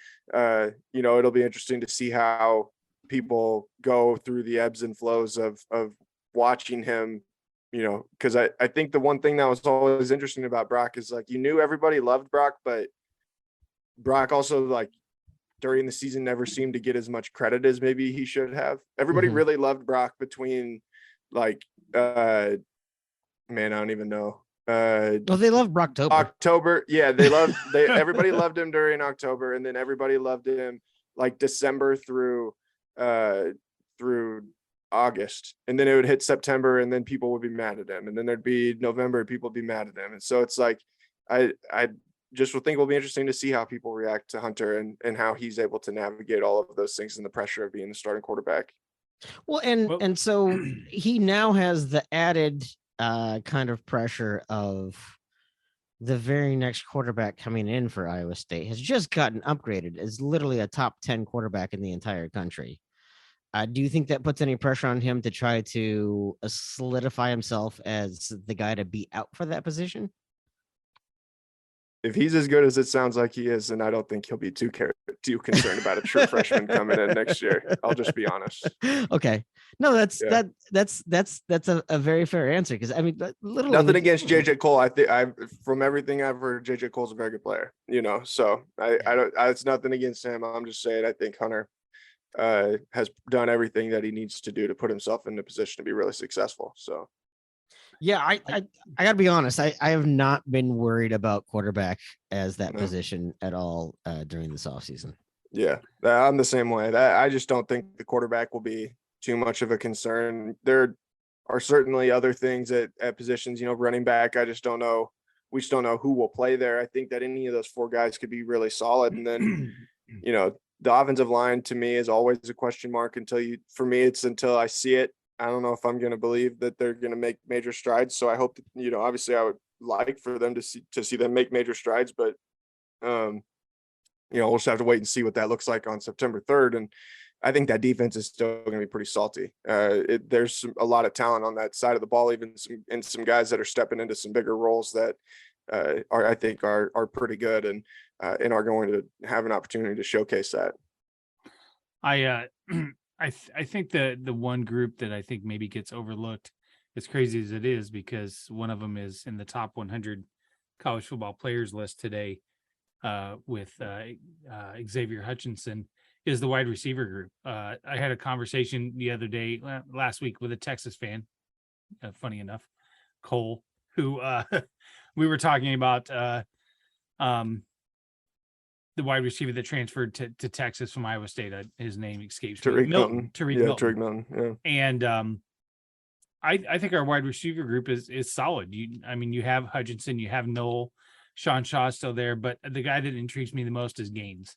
it'll be interesting to see how people go through the ebbs and flows of watching him, because I think the one thing that was always interesting about Brock is like, you knew everybody loved Brock, but Brock also like during the season never seemed to get as much credit as maybe he should have. Everybody really loved Brock between like, man, I don't even know. Well, they love Brocktober. October. Yeah, everybody loved him during October, and then everybody loved him like December through August. And then it would hit September and then people would be mad at him. And then there'd be November and people would be mad at him. And so it's like I just would think it'll be interesting to see how people react to Hunter and how he's able to navigate all of those things and the pressure of being the starting quarterback. Well, and so he now has the added kind of pressure of the very next quarterback coming in for Iowa State has just gotten upgraded as literally a top 10 quarterback in the entire country. Do you think that puts any pressure on him to try to solidify himself as the guy to be out for that position? If he's as good as it sounds like he is, then I don't think he'll be too concerned about a true freshman coming in next year. I'll just be honest. Okay. No, that's a very fair answer. Cause I mean, literally nothing against JJ Cole. I think from everything I've heard, JJ Cole's a very good player, so I don't, it's nothing against him. I'm just saying, I think Hunter has done everything that he needs to do to put himself in a position to be really successful. So. Yeah, I gotta be honest. I have not been worried about quarterback as that position at all during this offseason. Yeah, I'm the same way. I just don't think the quarterback will be too much of a concern. There are certainly other things at positions, running back. I just don't know. We just don't know who will play there. I think that any of those four guys could be really solid. And then, the offensive line to me is always a question mark until I see it. I don't know if I'm going to believe that they're going to make major strides. So I hope that, obviously I would like for them to see them make major strides, but, we'll just have to wait and see what that looks like on September 3rd. And I think that defense is still going to be pretty salty. There's a lot of talent on that side of the ball, even some guys that are stepping into some bigger roles that I think are pretty good and are going to have an opportunity to showcase that. I think the one group that I think maybe gets overlooked, as crazy as it is, because one of them is in the top 100 college football players list today with Xavier Hutchinson, is the wide receiver group. I had a conversation the other day, last week, with a Texas fan, funny enough, Cole, who we were talking about the wide receiver that transferred to Texas from Iowa State. His name escapes me. Tariq Milton. Milton. Tariq Yeah, Milton. Tariq Milton. Yeah. And I think our wide receiver group is solid. You have Hutchinson, you have Noel, Sean Shaw still there, but the guy that intrigues me the most is Gaines.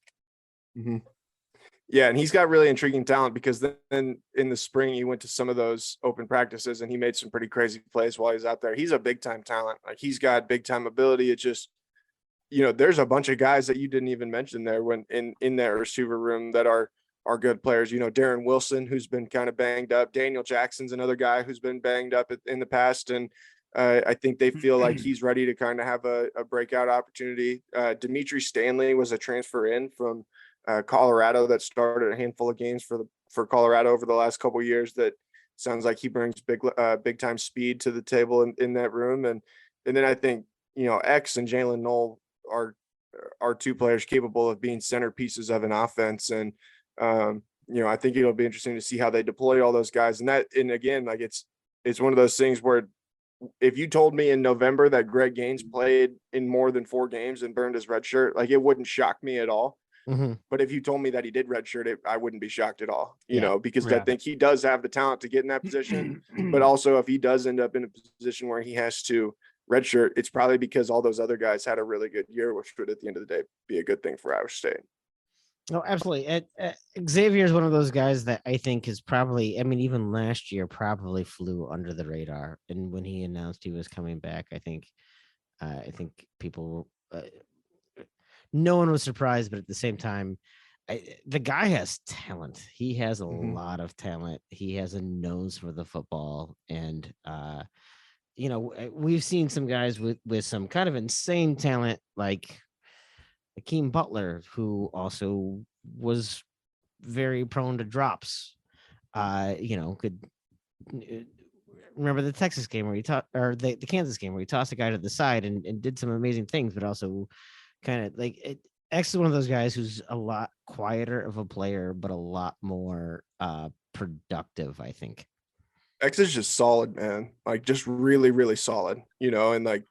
Mm-hmm. Yeah, and he's got really intriguing talent, because then in the spring he went to some of those open practices and he made some pretty crazy plays while he's out there. He's a big time talent. Like, he's got big time ability. It's just, there's a bunch of guys that you didn't even mention there when in that receiver room that are good players. Darren Wilson, who's been kind of banged up. Daniel Jackson's another guy who's been banged up in the past, and I think they feel like he's ready to kind of have a breakout opportunity. Dimitri Stanley was a transfer in from Colorado that started a handful of games for Colorado over the last couple of years. That sounds like he brings big time speed to the table in that room. And then I think, X and Jalen Knoll are two players capable of being centerpieces of an offense. And, I think it'll be interesting to see how they deploy all those guys. And again, like, it's one of those things where if you told me in November that Greg Gaines played in more than 4 games and burned his red shirt, like, it wouldn't shock me at all. Mm-hmm. But if you told me that he did redshirt it, I wouldn't be shocked at all, because Yeah. I think he does have the talent to get in that position. But also, if he does end up in a position where he has to redshirt, it's probably because all those other guys had a really good year, which would at the end of the day be a good thing for Iowa State. No, absolutely. Xavier is one of those guys that I think is probably, even last year probably flew under the radar. And when he announced he was coming back, I think people, no one was surprised, but at the same time, the guy has talent. He has a lot of talent. He has a nose for the football. And, we've seen some guys with some kind of insane talent, like Akeem Butler, who also was very prone to drops. Could remember the Texas game where he or the Kansas game where he tossed a guy to the side and did some amazing things, but also kind of like X is one of those guys who's a lot quieter of a player, but a lot more productive, I think. X is just solid, man. Like, just really, really solid, and like,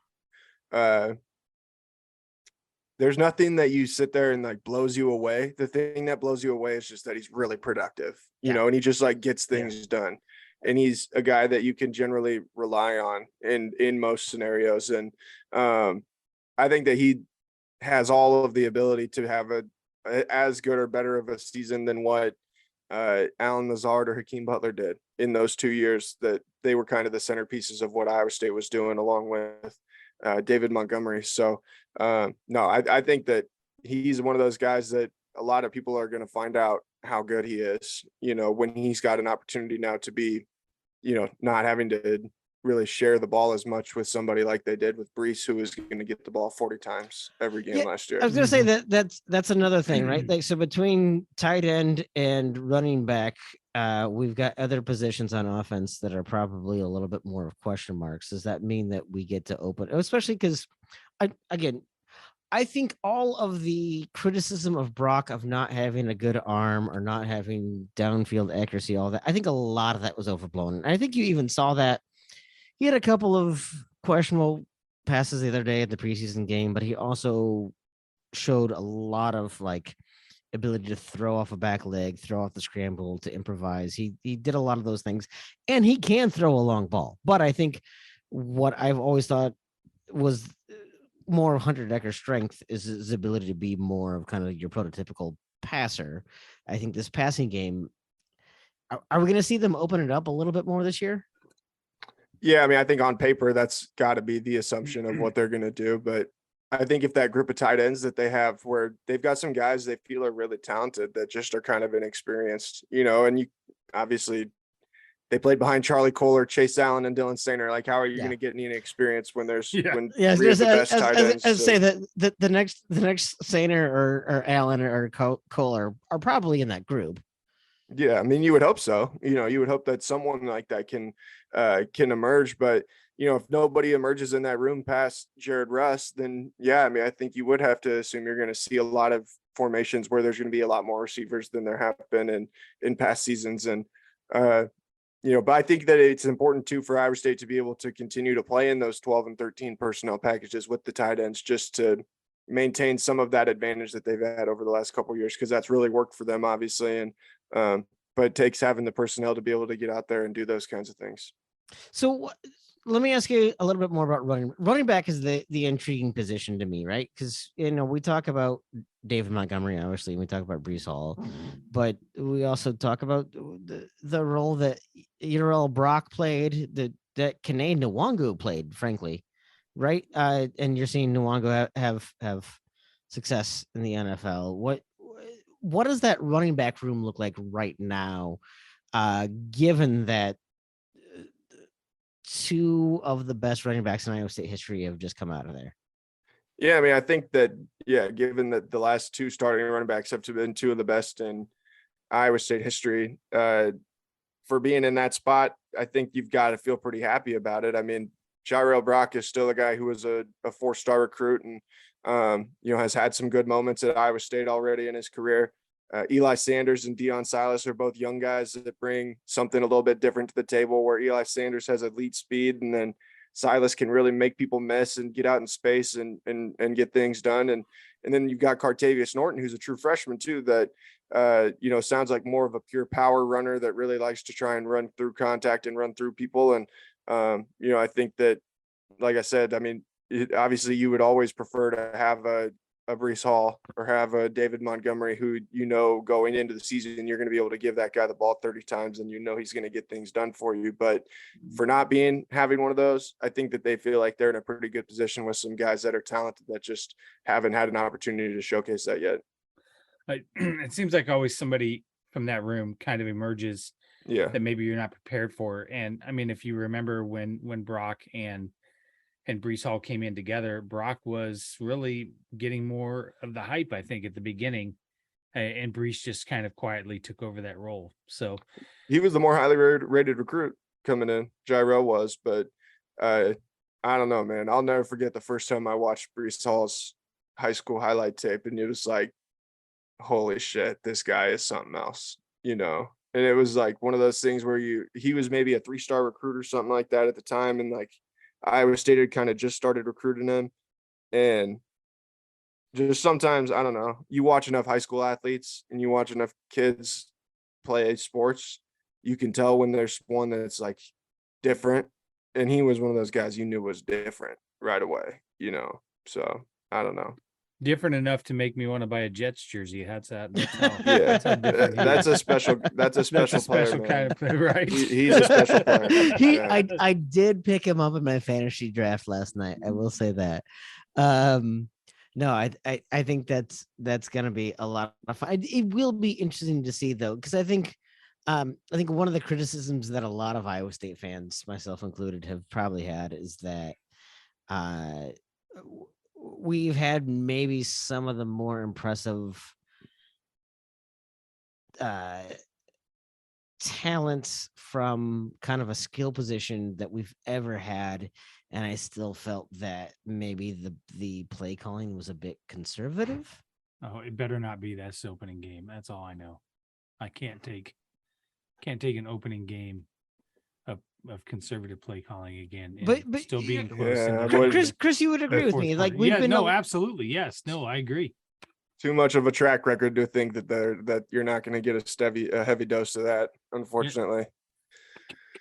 there's nothing that you sit there and like blows you away. The thing that blows you away is just that he's really productive, and he just like gets things done. And he's a guy that you can generally rely on in most scenarios. And I think that he has all of the ability to have as good or better of a season than what Alan Lazard or Hakeem Butler did in those 2 years that they were kind of the centerpieces of what Iowa State was doing, along with David Montgomery. So no, I think that he's one of those guys that a lot of people are going to find out how good he is, when he's got an opportunity now to be, not having to really share the ball as much with somebody like they did with Brees, who was going to get the ball 40 times every game last year. I was going to say that's another thing, right? Like, so between tight end and running back, we've got other positions on offense that are probably a little bit more of question marks. Does that mean that we get to open, especially because I think all of the criticism of Brock of not having a good arm or not having downfield accuracy, all that, I think a lot of that was overblown. And I think you even saw that he had a couple of questionable passes the other day at the preseason game, but he also showed a lot of like ability to throw off a back leg, throw off the scramble, to improvise. He did a lot of those things, and he can throw a long ball. But I think what I've always thought was more of Hunter Decker's strength is his ability to be more of kind of your prototypical passer. I think this passing game, are we going to see them open it up a little bit more this year? Yeah, I think on paper, that's got to be the assumption of what they're going to do. But I think if that group of tight ends that they have, where they've got some guys they feel are really talented that just are kind of inexperienced, and you obviously they played behind Charlie Kohler, Chase Allen, and Dylan Stainer. Like, how are you going to get any experience when there's when three of the best tight ends? As say that the next Stainer or Allen or Kohler are probably in that group. Yeah, you would hope so. You would hope that someone like that can emerge. But if nobody emerges in that room past Jared Russ, then yeah, I think you would have to assume you're going to see a lot of formations where there's going to be a lot more receivers than there have been in past seasons. And, but I think that it's important too for Iowa State to be able to continue to play in those 12 and 13 personnel packages with the tight ends, just to maintain some of that advantage that they've had over the last couple of years, because that's really worked for them, obviously. And, but it takes having the personnel to be able to get out there and do those kinds of things. So let me ask you a little bit more about running back is the intriguing position to me, right? Because, we talk about David Montgomery, obviously, and we talk about Breece Hall, but we also talk about the role that Earl Brock played, that Kene Nwangu played, frankly, right? And you're seeing Nwangu have success in the NFL. What does that running back room look like right now, given that two of the best running backs in Iowa State history have just come out of there? Yeah, I mean, I think that, given that the last two starting running backs have been two of the best in Iowa State history, for being in that spot, I think you've got to feel pretty happy about it. I mean, Jairell Brock is still a guy who was a 4-star recruit and, has had some good moments at Iowa State already in his career. Eli Sanders and Deion Silas are both young guys that bring something a little bit different to the table, where Eli Sanders has elite speed, and then Silas can really make people miss and get out in space and get things done. And then you've got Cartavius Norton, who's a true freshman too, that, sounds like more of a pure power runner that really likes to try and run through contact and run through people. And, I think that, like I said, I mean, obviously you would always prefer to have a Breece Hall or have a David Montgomery who, going into the season, you're going to be able to give that guy the ball 30 times and he's going to get things done for you. But for not having one of those, I think that they feel like they're in a pretty good position with some guys that are talented that just haven't had an opportunity to showcase that yet. It seems like always somebody from that room kind of emerges that maybe you're not prepared for. And I mean, if you remember when Brock and Breece Hall came in together, Brock was really getting more of the hype, I think, at the beginning, and Breece just kind of quietly took over that role. So he was the more highly rated recruit coming in. Jairell was, but I don't know, man. I'll never forget the first time I watched Breece Hall's high school highlight tape, and it was like, holy shit, this guy is something else, And it was like one of those things where he was maybe a 3-star recruit or something like that at the time, and like Iowa State had kind of just started recruiting him. And just sometimes, I don't know, you watch enough high school athletes and you watch enough kids play sports, you can tell when there's one that's like different. And he was one of those guys you knew was different right away, So I don't know. Different enough to make me want to buy a Jets jersey. That's how different. That's a special player, kind of player, right? He's a special player. I did pick him up in my fantasy draft last night. I will say that. No, I think that's gonna be a lot of fun. It will be interesting to see though, because I think one of the criticisms that a lot of Iowa State fans, myself included, have probably had is that we've had maybe some of the more impressive talents from kind of a skill position that we've ever had. And I still felt that maybe the play calling was a bit conservative. Oh, it better not be this opening game. That's all I know. I can't take an opening game of conservative play calling again, and but still being close. Chris, you would agree with me. Like absolutely, yes, no, I agree. Too much of a track record to think that you're not going to get a heavy dose of that, unfortunately.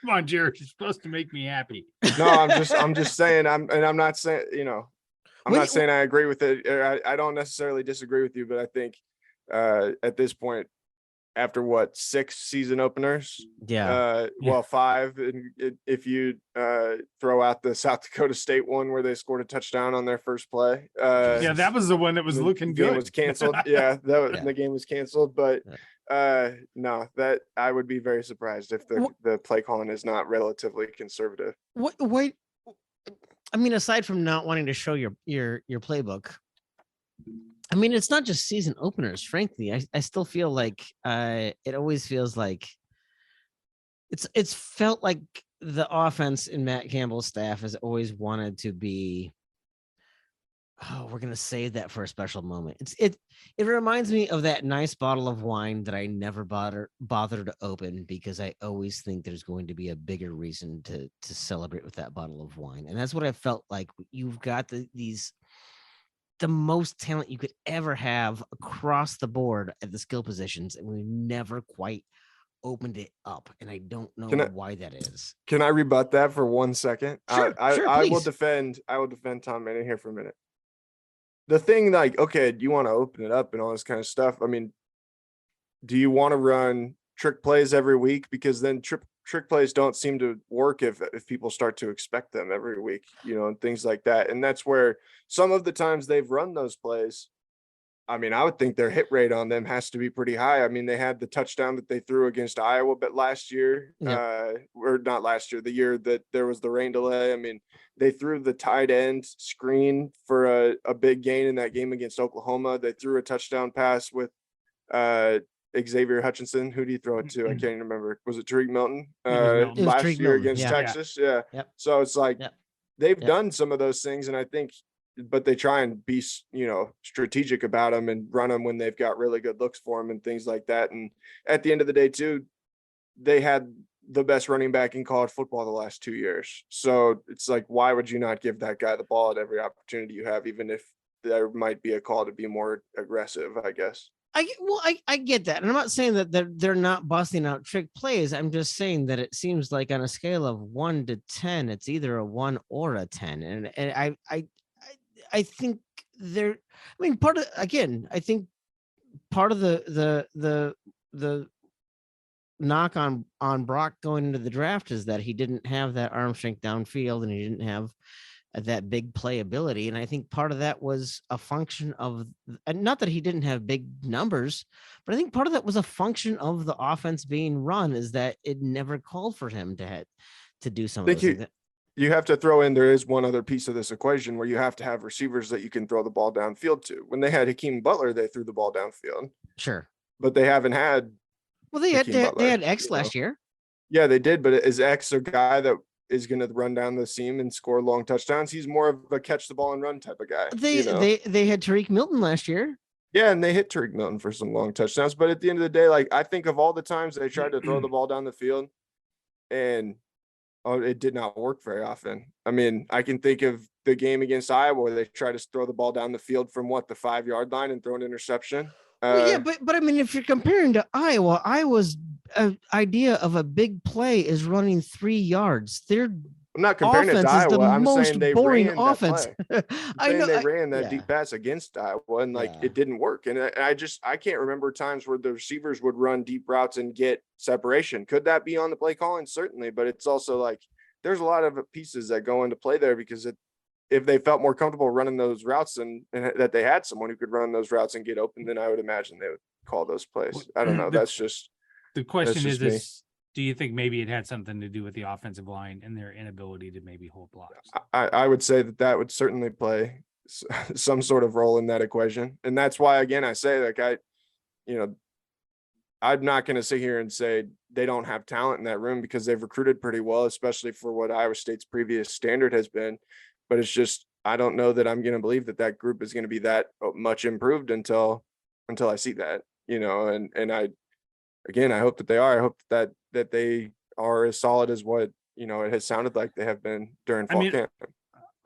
Come on, Jared, you're supposed to make me happy. No, I'm just saying. I'm not saying, not saying I agree with it. I don't necessarily disagree with you, but I think at this point, after 6 season openers, 5, and if you throw out the South Dakota State one where they scored a touchdown on their first play, that was the one that was looking good. Game was canceled. The game was canceled, but no, that I would be very surprised if the play calling is not relatively conservative. Wait, I mean, aside from not wanting to show your playbook, I mean, it's not just season openers, frankly. I still feel like it always feels like it's felt like the offense in Matt Campbell's staff has always wanted to be Oh, we're gonna save that for a special moment. It reminds me of that nice bottle of wine that I never bother to open because I always think there's going to be a bigger reason to celebrate with that bottle of wine, and that's what I felt like. You've got the most talent you could ever have across the board at the skill positions, and we never quite opened it up, and I don't know Can I why that is. can I rebut that for 1 second? Sure, sure, I will please. defend Tom Manning here for a minute. The thing, like, okay, you want to open it up and all this kind of stuff. I mean, do you want to run trick plays every week? Because then trick plays don't seem to work if people start to expect them every week, and things like that. And that's where some of the times they've run those plays, I mean, I would think their hit rate on them has to be pretty high. I mean, they had the touchdown that they threw against Iowa, but last year, Yep. or not last year, the year that there was the rain delay. I mean, they threw the tight end screen for a big gain in that game against Oklahoma. They threw a touchdown pass with uh Xavier Hutchinson. Who do you throw it to? I can't even remember. Was it Tariq Milton? It was Milton. It was Last Tariq year Milton, against yeah. Texas. Yeah. Yep. So it's like Yep. they've Yep. done some of those things, and I think, but they try and be, strategic about them and run them when they've got really good looks for them and things like that. And at the end of the day, too, they had the best running back in college football the last 2 years. So it's like, why would you not give that guy the ball at every opportunity you have, even if there might be a call to be more aggressive, I guess. I get that, and I'm not saying that they're not busting out trick plays. I'm just saying that it seems like on a scale of 1 to 10, it's either a 1 or a 10, and I think they're. I mean, I think part of the knock on Brock going into the draft is that he didn't have that arm strength downfield, and he didn't have that big playability. And I think part of that was a function of, and not that he didn't have big numbers, but I think part of that was a function of the offense being run, is that it never called for him to do some I of those think things. you have to throw in, there is one other piece of this equation where you have to have receivers that you can throw the ball downfield to. When they had Hakeem Butler, they threw the ball downfield, Sure. but they haven't had Well, they Hakeem Butler, had X last year. Yeah, they did, but is X a guy that is going to run down the seam and score long touchdowns? He's more of a catch the ball and run type of guy. They had Tariq Milton last year. Yeah, and they hit Tariq Milton for some long touchdowns. But at the end of the day, like, I think of all the times they tried to throw the ball down the field, and it did not work very often. I mean, I can think of the game against Iowa where they tried to throw the ball down the field from the 5-yard line and throw an interception. Well, yeah, but I mean, if you're comparing to Iowa's idea of a big play is running 3 yards. Their I'm not comparing it to offense is the Iowa. I'm most saying they boring ran offense. that play. I'm I saying know they ran that yeah. deep pass against Iowa, and Yeah. it didn't work. And I can't remember times where the receivers would run deep routes and get separation. Could that be on the play calling? Certainly, but it's also like there's a lot of pieces that go into play there, because if they felt more comfortable running those routes and that they had someone who could run those routes and get open, then I would imagine they would call those plays. I don't know. That's just the question that's just me. do you think maybe it had something to do with the offensive line and their inability to maybe hold blocks? I would say that would certainly play some sort of role in that equation. And that's why, again, I say, like, I'm not going to sit here and say they don't have talent in that room, because they've recruited pretty well, especially for what Iowa State's previous standard has been. But it's just, I don't know that I'm going to believe that group is going to be that much improved until I see that, and I hope that they are. I hope that they are as solid as what, it has sounded like they have been during fall camp.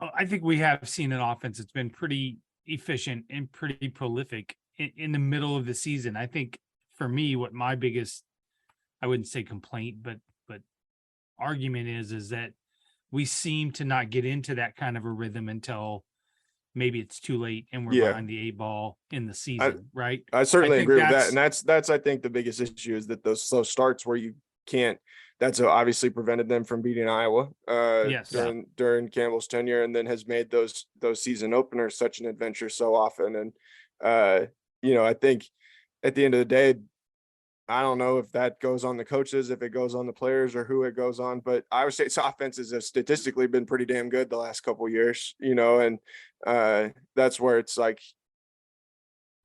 I think we have seen an offense that's been pretty efficient and pretty prolific in the middle of the season. I think for me, what my biggest, I wouldn't say complaint, but argument is that we seem to not get into that kind of a rhythm until maybe it's too late and we're behind the 8 ball in the season, right? I certainly agree with that. And that's, I think, the biggest issue is that those slow starts where you can't, that's obviously prevented them from beating Iowa during Campbell's tenure, and then has made those season openers such an adventure so often. And, I think at the end of the day, I don't know if that goes on the coaches, if it goes on the players, or who it goes on, but Iowa State's offenses have statistically been pretty damn good the last couple of years, and that's where it's like,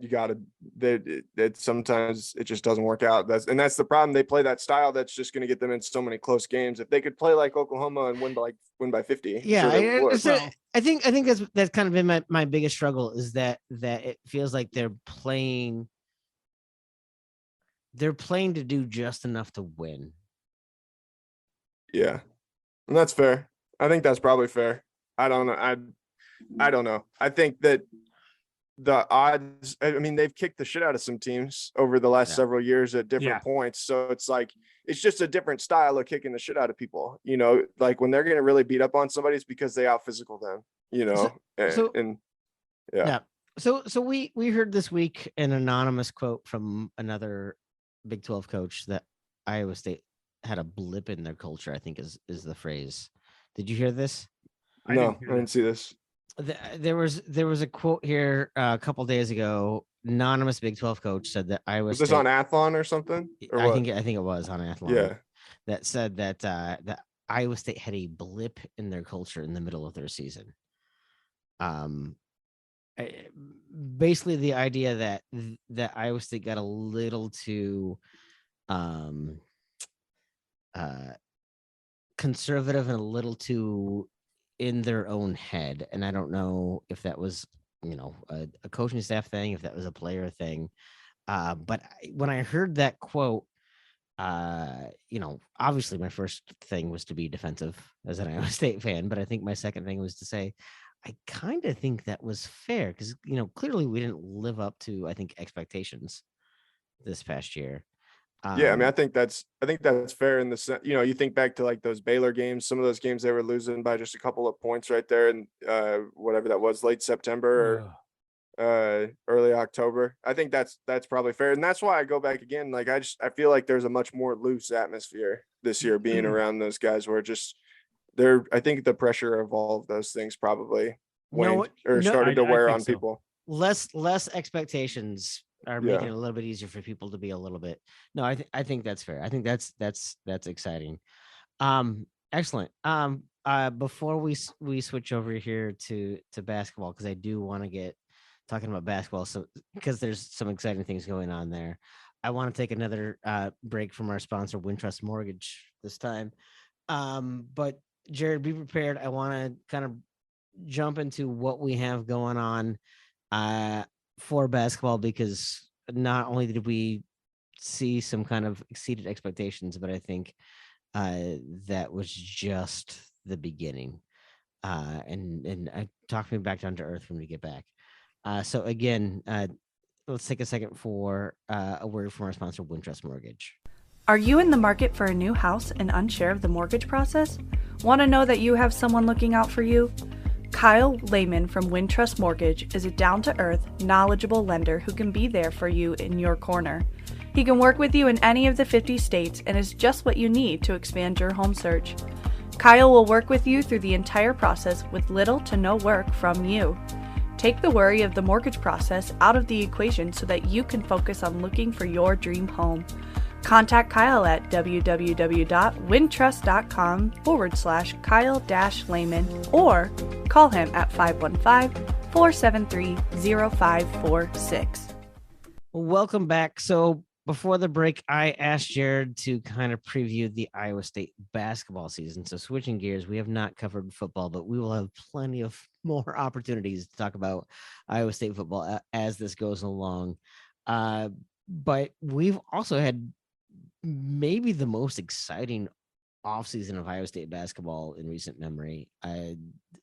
you gotta, that sometimes it just doesn't work out. That's the problem. They play that style that's just going to get them in so many close games. If they could play like Oklahoma and win by 50, Yeah, sure they would. I think that's kind of been my biggest struggle, is that it feels like they're playing to do just enough to win. Yeah, and that's fair. I think that's probably fair. I don't know. I don't know. I think that the odds, I mean, they've kicked the shit out of some teams over the last several years at different points. So it's like, it's just a different style of kicking the shit out of people. You know, like when they're going to really beat up on somebody, it's because they out physical them, you know? So we heard this week an anonymous quote from another Big 12 coach that Iowa State had a blip in their culture, I think is the phrase. Did you hear this? I didn't see this. There was a quote here a couple days ago. Anonymous Big 12 coach said that Iowa State, was this on Athlon or something? Or I think it was on Athlon. Yeah. That said that Iowa State had a blip in their culture in the middle of their season. Basically the idea that Iowa State got a little too conservative and a little too in their own head. And I don't know if that was, a coaching staff thing, if that was a player thing. But when I heard that quote, obviously my first thing was to be defensive as an Iowa State fan, but I think my second thing was to say, I kind of think that was fair because, clearly we didn't live up to, I think, expectations this past year. Yeah, I mean, I think that's fair in the sense, you think back to like those Baylor games, some of those games they were losing by just a couple of points right there, and whatever that was, late September or early October. I think that's probably fair, and that's why I go back again. Like I feel like there's a much more loose atmosphere this year being around those guys, where just I think the pressure of all of those things probably started to wear on people. Less expectations are making it a little bit easier for people to be a little bit. No, I think that's fair. I think that's exciting. Excellent. Before we switch over here to basketball, because I do want to get talking about basketball, so because there's some exciting things going on there. I want to take another break from our sponsor, Wintrust Mortgage, this time. But Jared, be prepared. I want to kind of jump into what we have going on for basketball, because not only did we see some kind of exceeded expectations, but I think that was just the beginning. And I talked me back down to earth when we get back. So again, let's take a second for a word from our sponsor, Wintrust Mortgage. Are you in the market for a new house and unsure of the mortgage process? Want to know that you have someone looking out for you? Kyle Lehman from Wintrust Mortgage is a down-to-earth, knowledgeable lender who can be there for you in your corner. He can work with you in any of the 50 states and is just what you need to expand your home search. Kyle will work with you through the entire process with little to no work from you. Take the worry of the mortgage process out of the equation so that you can focus on looking for your dream home. Contact Kyle at www.wintrust.com/Kyle-Lehman or call him at 515-473-0546. Welcome back. So before the break, I asked Jared to kind of preview the Iowa State basketball season. So switching gears, we have not covered football, but we will have plenty of more opportunities to talk about Iowa State football as this goes along. But we've also had maybe the most exciting offseason of Iowa State basketball in recent memory.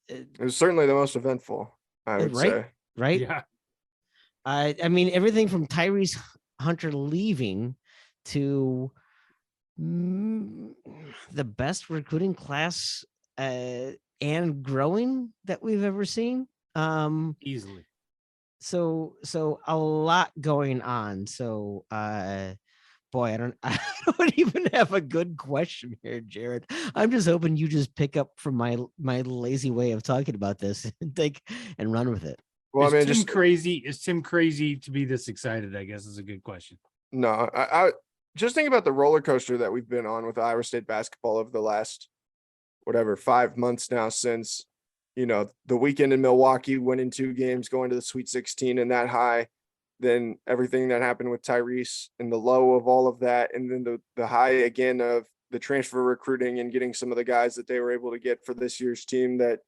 It was certainly the most eventful, I would say. Right? Yeah. I mean, everything from Tyrese Hunter leaving to the best recruiting class and growing that we've ever seen. Easily. So a lot going on. So boy, I don't even have a good question here, Jared. I'm just hoping you just pick up from my lazy way of talking about this and run with it. Well, Is Tim crazy to be this excited? I guess is a good question. No, I just think about the roller coaster that we've been on with Iowa State basketball over the last 5 months now, since the weekend in Milwaukee, winning 2 games, going to the Sweet 16 and that high, then everything that happened with Tyrese and the low of all of that, and then the high again of the transfer recruiting and getting some of the guys that they were able to get for this year's team that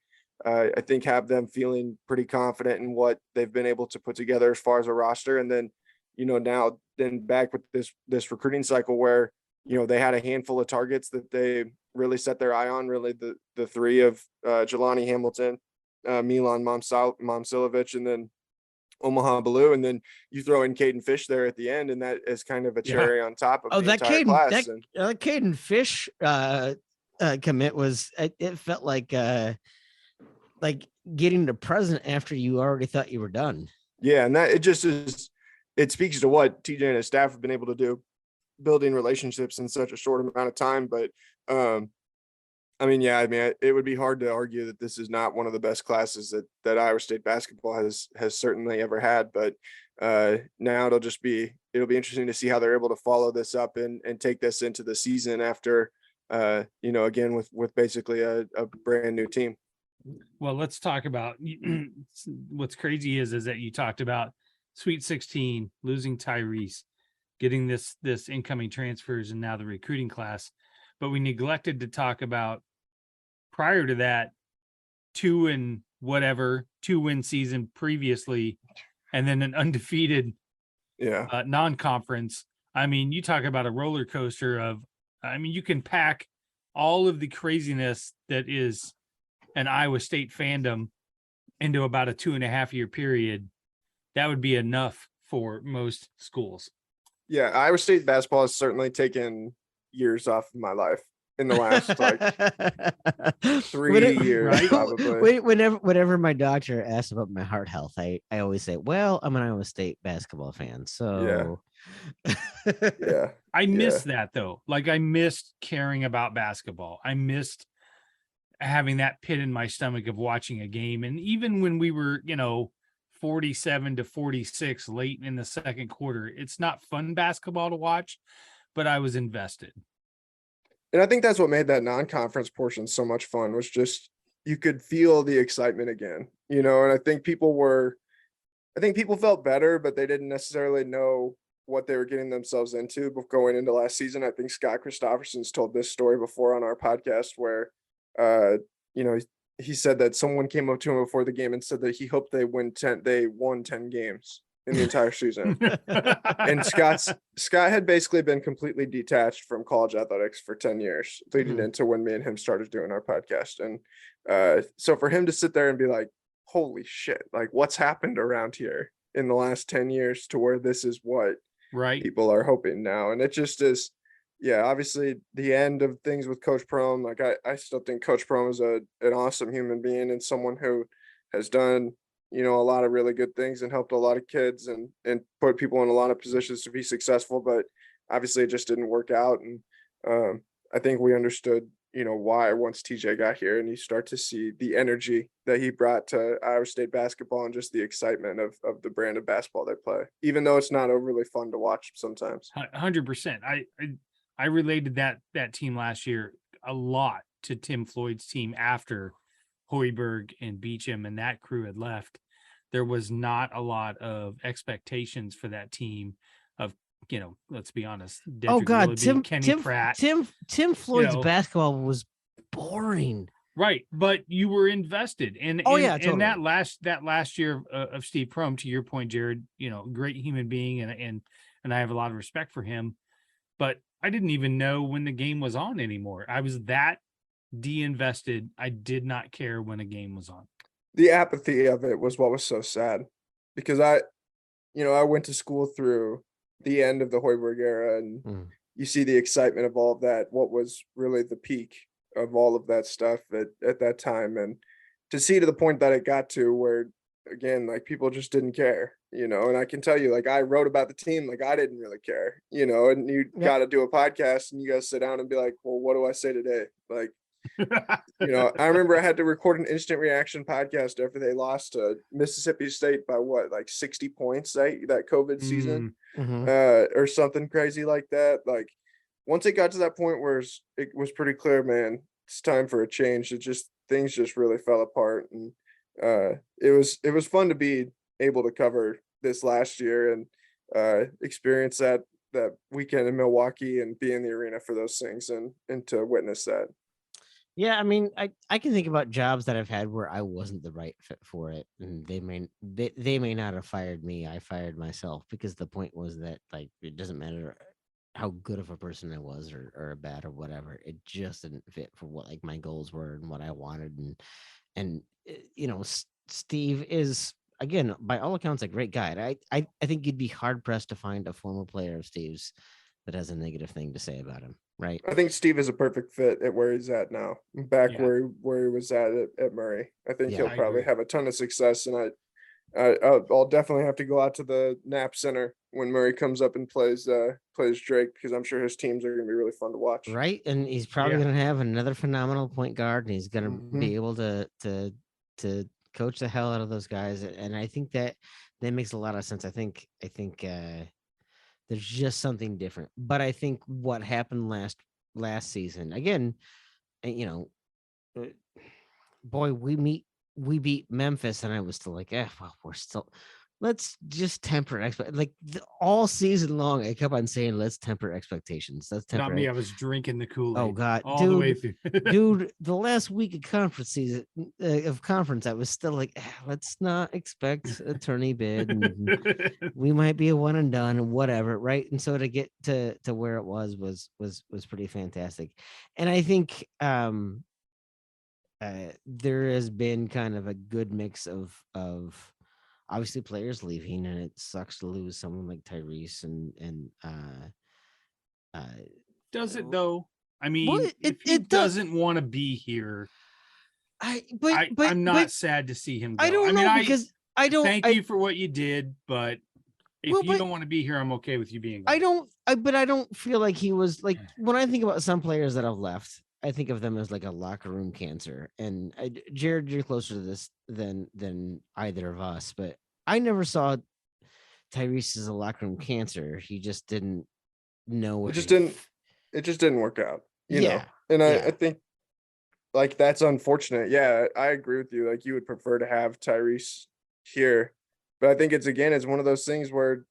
I think have them feeling pretty confident in what they've been able to put together as far as a roster. And then, now then back with this recruiting cycle where, they had a handful of targets that they really set their eye on, really the three of Jelani Hamilton, Milan Momcilovic, and then Omaha Blue, and then you throw in Caden Fish there at the end, and that is kind of a cherry on top of the entire class. Caden Fish commit was, it felt like getting the present after you already thought you were done. Yeah, and that it speaks to what TJ and his staff have been able to do, building relationships in such a short amount of time. But it would be hard to argue that this is not one of the best classes that Iowa State basketball has certainly ever had. But now it'll be interesting to see how they're able to follow this up and take this into the season after, again, with basically a brand new team. Well, let's talk about what's crazy is that you talked about Sweet 16, losing Tyrese, getting this incoming transfers, and now the recruiting class. But we neglected to talk about, prior to that, 2-win season previously, and then an undefeated non-conference. I mean, you talk about a roller coaster you can pack all of the craziness that is an Iowa State fandom into about a 2.5-year period. That would be enough for most schools. Yeah, Iowa State basketball has certainly taken years off of my life in the last 3 years, right? Probably. Whenever my doctor asks about my heart health, I always say, well, I'm an Iowa State basketball fan. So yeah. I missed that though. I missed caring about basketball. I missed having that pit in my stomach of watching a game. And even when we were, 47-46 late in the second quarter, it's not fun basketball to watch, but I was invested. And I think that's what made that non-conference portion so much fun, was just, you could feel the excitement again, and I think people felt better, but they didn't necessarily know what they were getting themselves into going into last season. I think Scott Christopherson's told this story before on our podcast where, he said that someone came up to him before the game and said that he hoped they won 10 games in the entire season. And Scott had basically been completely detached from college athletics for 10 years leading into when me and him started doing our podcast. And so for him to sit there and be like, holy shit, what's happened around here in the last 10 years to where this is what people are hoping now. And it just is, obviously the end of things with Coach Prohm. I still think Coach Prohm is an awesome human being and someone who has done, a lot of really good things and helped a lot of kids and put people in a lot of positions to be successful, but obviously it just didn't work out. And I think we understood, why once TJ got here, and you start to see the energy that he brought to Iowa State basketball and just the excitement of the brand of basketball they play, even though it's not overly fun to watch sometimes. 100%. I related that team last year a lot to Tim Floyd's team after Hoiberg and Beecham and that crew had left. There was not a lot of expectations for that team of, let's be honest. Kenny Pratt. Tim Floyd's basketball was boring. Right. But you were invested in, totally. In that last year of Steve Prohm, to your point, Jared, great human being. And I have a lot of respect for him, but I didn't even know when the game was on anymore. I was that de-invested. I did not care when a game was on. The apathy of it was what was so sad, because I went to school through the end of the Hoiberg era, and you see the excitement of all of that, what was really the peak of all of that stuff at that time. And to see to the point that it got to where, again, people just didn't care, and I can tell you, I wrote about the team, I didn't really care, and you got to do a podcast and you got to sit down and be like, well, what do I say today? I remember I had to record an instant reaction podcast after they lost to Mississippi State by 60 points that COVID season, or something crazy like that. Once it got to that point where it was pretty clear, man, it's time for a change. Things just really fell apart. And it was fun to be able to cover this last year and experience that weekend in Milwaukee and be in the arena for those things and to witness that. Yeah, I mean, I can think about jobs that I've had where I wasn't the right fit for it, and they may not have fired me. I fired myself because the point was that like it doesn't matter how good of a person I was or bad or whatever. It just didn't fit for what like my goals were and what I wanted. And you know, Steve is again by all accounts a great guy. And I think you'd be hard pressed to find a former player of Steve's that has a negative thing to say about him, right? I think Steve is a perfect fit at where he's at now, back Yeah. where he was at Murray. I think Yeah, he'll I probably agree. have a ton of success, and I'll definitely have to go out to the Knapp Center when Murray comes up and plays Drake, because I'm sure his teams are going to be really fun to watch. Right. And he's probably Yeah. going to have another phenomenal point guard, and he's going to Mhm. be able to coach the hell out of those guys. And I think that makes a lot of sense. I think there's just something different. But I think what happened last season again, you know, boy, we beat Memphis, and I was still like, well, we're still. Let's just temper all season long. I kept on saying, let's temper expectations. Let's temper. Not me. I was drinking the Kool-Aid. Oh God, all the way through. dude, the last week of conference season I was still like, let's not expect a tourney bid. And we might be a one and done and whatever, right? And so to get to where it was pretty fantastic. And I think there has been kind of a good mix of obviously players leaving, and it sucks to lose someone like Tyrese and Does it though? I mean, well, if he it does. doesn't want to be here, But I'm not sad to see him go. I don't know, because I don't thank you for what you did, but if you don't want to be here, I'm okay with you being gone. But I don't feel like he was like, when I think about some players that have left, I think of them as like a locker room cancer. And Jared, you're closer to this than either of us, but I never saw Tyrese as a locker room cancer. He just didn't know. It just didn't work out, you know. Yeah. And Yeah. I think like that's unfortunate. Yeah, I agree with you. Like you would prefer to have Tyrese here, but I think it's one of those things where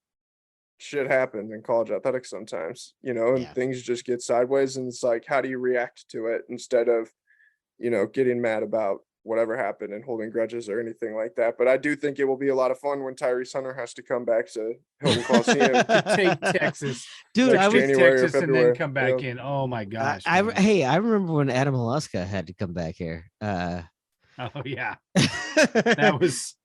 shit happens in college athletics sometimes, you know, and Yeah. things just get sideways, and it's like, how do you react to it instead of, you know, getting mad about whatever happened and holding grudges or anything like that. But I do think it will be a lot of fun when Tyrese Hunter has to come back to Hilton Coliseum To take Texas, Dude, next I was January or Texas and February. then come back Yeah. in. Oh my gosh! I man. I remember when Adam Alaska had to come back here. Oh yeah, that was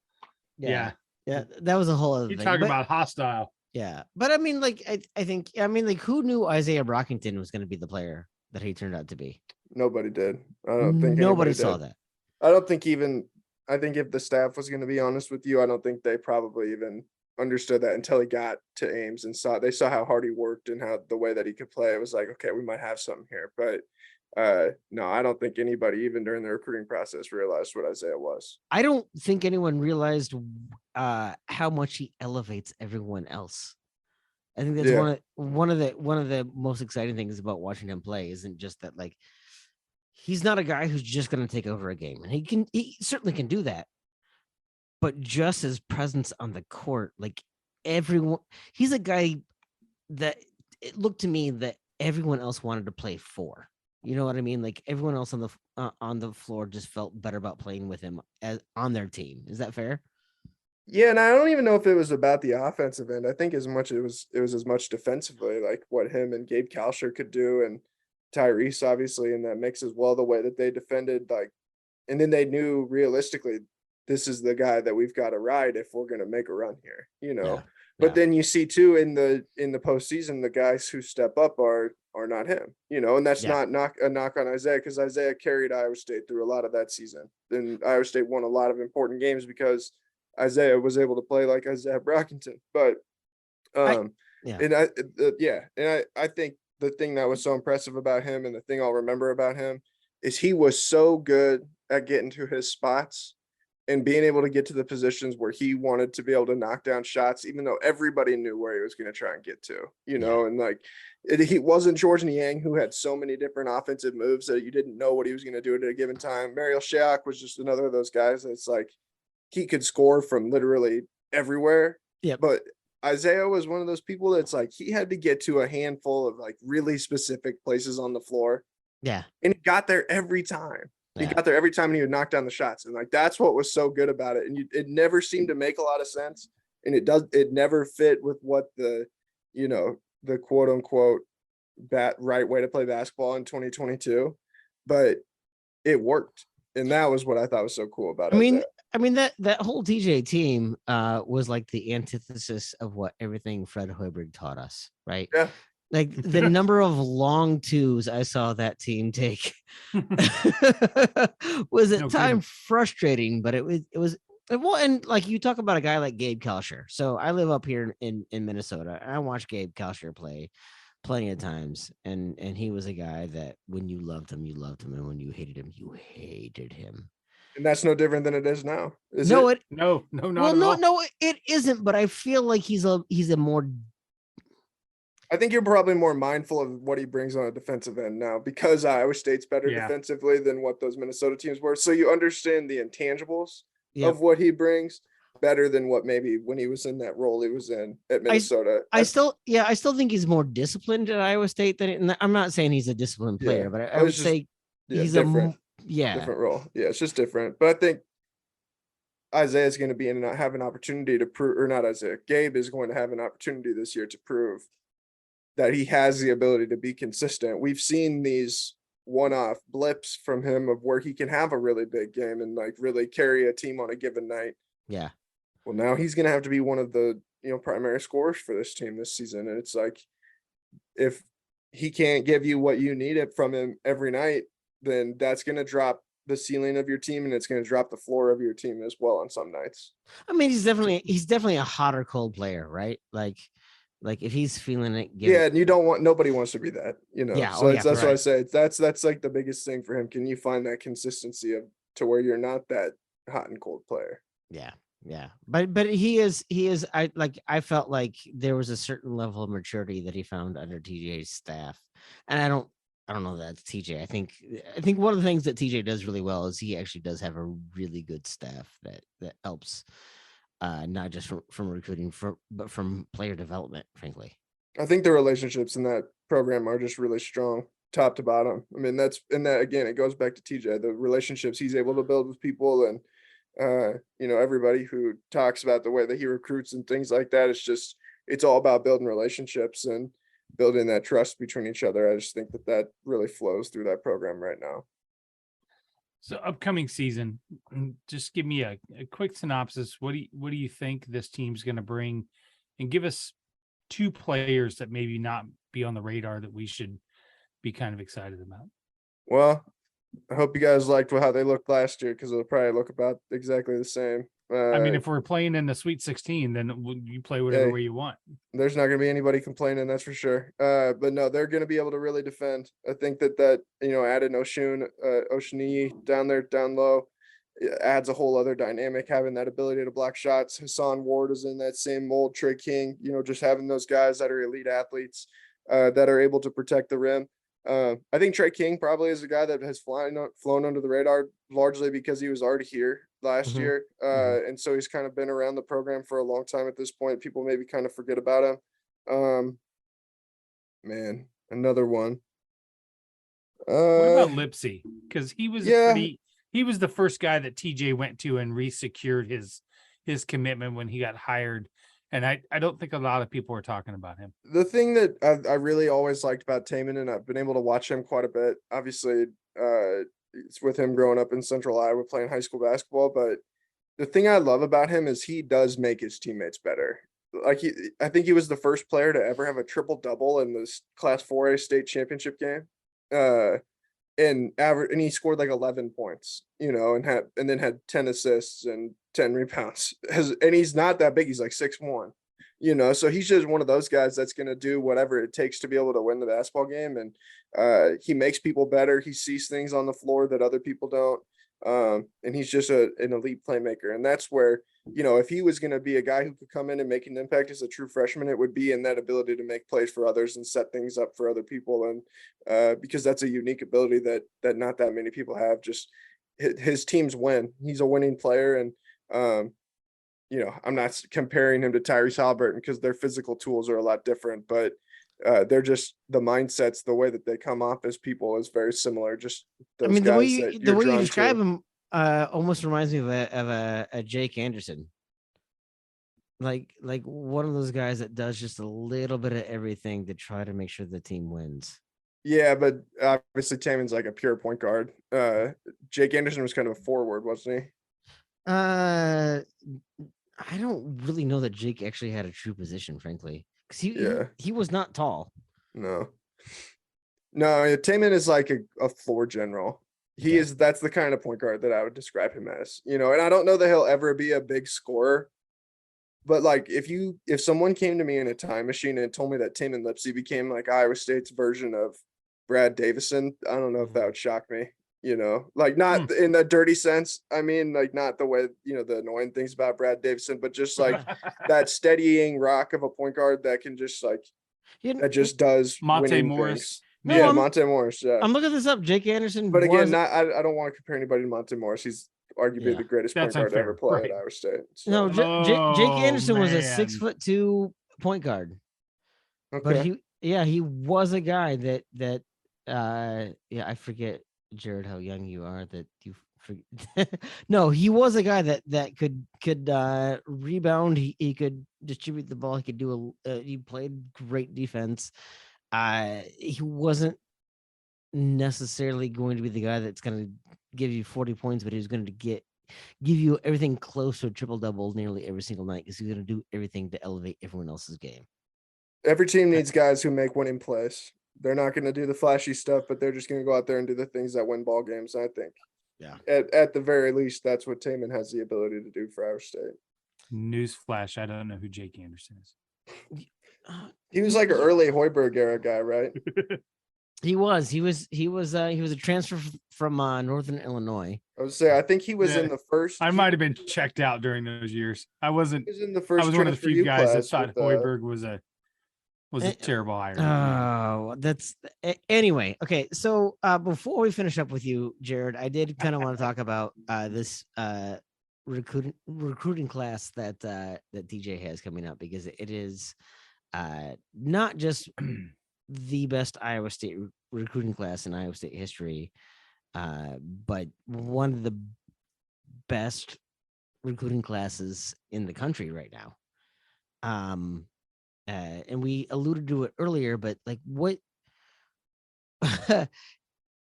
yeah. That was a whole other You thing. talk But- about hostile. Yeah, but I mean, like, I think, like, who knew Isaiah Brockington was going to be the player that he turned out to be? Nobody did. I don't think Nobody anybody saw did. that. I think if the staff was going to be honest with you, I don't think they probably even understood that until he got to Ames and they saw how hard he worked and how the way that he could play. It was like, okay, we might have something here. But no, I don't think anybody, even during the recruiting process, realized what Isaiah was. I don't think anyone realized how much he elevates everyone else. I think that's one of the most exciting things about watching him play. Isn't just that, like, he's not a guy who's just going to take over a game, and he certainly can do that. But just his presence on the court, like everyone, he's a guy that it looked to me that everyone else wanted to play for. You know what I mean? Like everyone else on the floor just felt better about playing with him as on their team. Is that fair? Yeah, and I don't even know if it was about the offensive end. I think as much it was as much defensively, like what him and Gabe Kalsher could do, and Tyrese obviously in that mix as well. The way that they defended, like, and then they knew realistically, this is the guy that we've got to ride if we're going to make a run here, you know. Yeah. But then you see too in the postseason, the guys who step up are not him, you know, and that's not a knock on Isaiah, because Isaiah carried Iowa State through a lot of that season. Then Iowa State won a lot of important games because Isaiah was able to play like Isaiah Brockington. But I think the thing that was so impressive about him, and the thing I'll remember about him, is he was so good at getting to his spots and being able to get to the positions where he wanted to be able to knock down shots, even though everybody knew where he was going to try and get to, you know. And like he wasn't George Niang, who had so many different offensive moves that you didn't know what he was going to do at a given time. Mariel Shayok was just another of those guys that's like, he could score from literally everywhere, Yep. But Isaiah was one of those people that's like, he had to get to a handful of like really specific places on the floor, Yeah. and he got there every time. He Yeah. got there every time, and he would knock down the shots. And like, that's what was so good about it. And it never seemed to make a lot of sense. And it never fit with what the, the quote unquote right way to play basketball in 2022, but it worked. And that was what I thought was so cool about it. I mean that whole TJ team was like the antithesis of what everything Fred Hoiberg taught us, right? Yeah. Like the number of long twos I saw that team take was at times frustrating, but it was well, and like you talk about a guy like Gabe Kalsher. So I live up here in Minnesota, and I watched Gabe Kalsher play plenty of times, and he was a guy that when you loved him, and when you hated him, you hated him. And that's no different than it is now. No, not at all. no, it isn't. But I feel like he's a more. I think you're probably more mindful of what he brings on a defensive end now, because Iowa State's better defensively than what those Minnesota teams were. So you understand the intangibles of what he brings better than what maybe when he was in that role he was in at Minnesota. I still think he's more disciplined at Iowa State than and I'm not saying he's a disciplined player, but I would say he's different. Different role. Yeah, it's just different. But I think Isaiah's going to be in and have an opportunity to prove, or not Isaiah, Gabe is going to have an opportunity this year to prove that he has the ability to be consistent. We've seen these one-off blips from him of where he can have a really big game and like really carry a team on a given night. Yeah. Well, now he's going to have to be one of the, primary scorers for this team this season. And it's like, if he can't give you what you need it from him every night, then that's going to drop the ceiling of your team, and it's going to drop the floor of your team as well on some nights. I mean, he's definitely a hot or cold player, right? Like if he's feeling it, and nobody wants to be that, Yeah, so that's right. why I say that's like the biggest thing for him. Can you find that consistency to where you're not that hot and cold player? Yeah, but he is. I felt like there was a certain level of maturity that he found under TJ's staff, and I don't know that that's TJ. I think one of the things that TJ does really well is he actually does have a really good staff that helps. Not just from recruiting, but from player development, frankly. I think the relationships in that program are just really strong, top to bottom. I mean, again, it goes back to TJ, the relationships he's able to build with people, and everybody who talks about the way that he recruits and things like that. It's all about building relationships and building that trust between each other. I just think that really flows through that program right now. So upcoming season, just give me a quick synopsis. What do you think this team's going to bring, and give us two players that maybe not be on the radar that we should be kind of excited about. Well, I hope you guys liked how they looked last year, because it'll probably look about exactly the same. I mean, if we're playing in the Sweet 16, then you play whatever way you want. There's not going to be anybody complaining, that's for sure. But no, they're going to be able to really defend. I think that added Oshuni down there, down low, adds a whole other dynamic, having that ability to block shots. Hassan Ward is in that same mold. Trey King, just having those guys that are elite athletes that are able to protect the rim. I think Trey King probably is a guy that has flown under the radar largely because he was already here last year. And so he's kind of been around the program for a long time at this point. People maybe kind of forget about him. Man, another one. What about Lipsy? Because he was he was the first guy that TJ went to and re-secured his commitment when he got hired. And I don't think a lot of people are talking about him. The thing that I really always liked about Taman, and I've been able to watch him quite a bit, obviously, it's with him growing up in Central Iowa playing high school basketball. But the thing I love about him is he does make his teammates better. I think he was the first player to ever have a triple double in this Class 4A state championship game. And he scored like 11 points, and then had 10 assists and 10 rebounds. And he's not that big. He's like 6'1", so he's just one of those guys that's going to do whatever it takes to be able to win the basketball game. And he makes people better. He sees things on the floor that other people don't. And he's just an elite playmaker. And that's where, if he was going to be a guy who could come in and make an impact as a true freshman, it would be in that ability to make plays for others and set things up for other people. And because that's a unique ability that not that many people have. Just his teams win. He's a winning player. And I'm not comparing him to Tyrese Halliburton because their physical tools are a lot different, but they're just the mindsets, the way that they come off as people is very similar. Just I those mean, guys that the you're way you drawn describe to. him almost reminds me of a Jake Anderson. Like one of those guys that does just a little bit of everything to try to make sure the team wins. Yeah, but obviously Taman's like a pure point guard. Jake Anderson was kind of a forward, wasn't he? I don't really know that Jake actually had a true position, frankly, because Yeah, he was not tall. no. No, yeah, Taman is like a floor general. He Okay. is that's the kind of point guard that I would describe him as, and I don't know that he'll ever be a big scorer, but like if someone came to me in a time machine and told me that Taman Lipsey became like Iowa State's version of Brad Davison, I don't know if that would shock me. Like not in the dirty sense. I mean, like not the way, the annoying things about Brad Davison, but just like that steadying rock of a point guard that can just like that just does Monte winning Morris. things. No, Yeah, Monte Morris. Yeah. I'm looking this up. Jake Anderson But again, was I don't want to compare anybody to Monte Morris. He's arguably Yeah. the greatest point That's guard to ever unfair, play right. at Iowa State. So. no Jake Oh, Anderson was a man. 6'2" point guard, but Okay. he was a guy that I forget, Jared, how young you are that you forget. No, he was a guy that could rebound. He could distribute the ball. He could do he played great defense. He wasn't necessarily going to be the guy that's going to give you 40 points, but he was going to give you everything close to a triple double nearly every single night because he's going to do everything to elevate everyone else's game. Every team needs guys who make winning plays. They're not going to do the flashy stuff, but they're just going to go out there and do the things that win ball games. I think. Yeah. At the very least, that's what Taman has the ability to do for Iowa State. Newsflash: I don't know who Jake Anderson is. He was like an early Hoiberg era guy, right? He was a transfer from Northern Illinois. I would say I think he was Yeah. in the first. I might have been checked out during those years. I wasn't. He was in the I first. was one of the transfer few U guys that class thought with, Hoiberg was a terrible hire. Oh, that's anyway. Okay, so before we finish up with you, Jared, I did kind of want to talk about this recruiting class that DJ has coming up, because it is not just the best Iowa State recruiting class in Iowa State history, but one of the best recruiting classes in the country right now. And we alluded to it earlier, but like what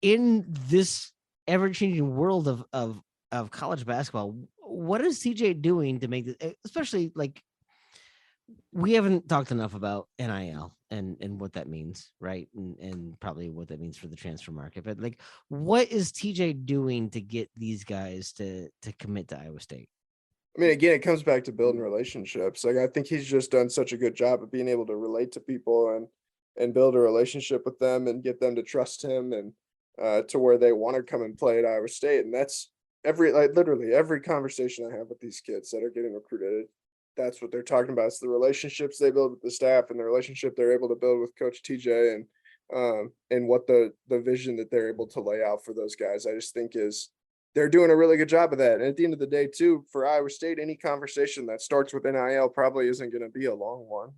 in this ever-changing world of college basketball, what is TJ doing to make this, especially like we haven't talked enough about NIL and what that means, right? And probably what that means for the transfer market. But like, what is TJ doing to get these guys to commit to Iowa State? I mean, again, it comes back to building relationships. Like I think he's just done such a good job of being able to relate to people and build a relationship with them and get them to trust him and to where they want to come and play at Iowa State. And that's literally every conversation I have with these kids that are getting recruited. That's what they're talking about. It's the relationships they build with the staff and the relationship they're able to build with Coach TJ and what the vision that they're able to lay out for those guys. I just think they're doing a really good job of that. And at the end of the day, too, for Iowa State, any conversation that starts with NIL probably isn't going to be a long one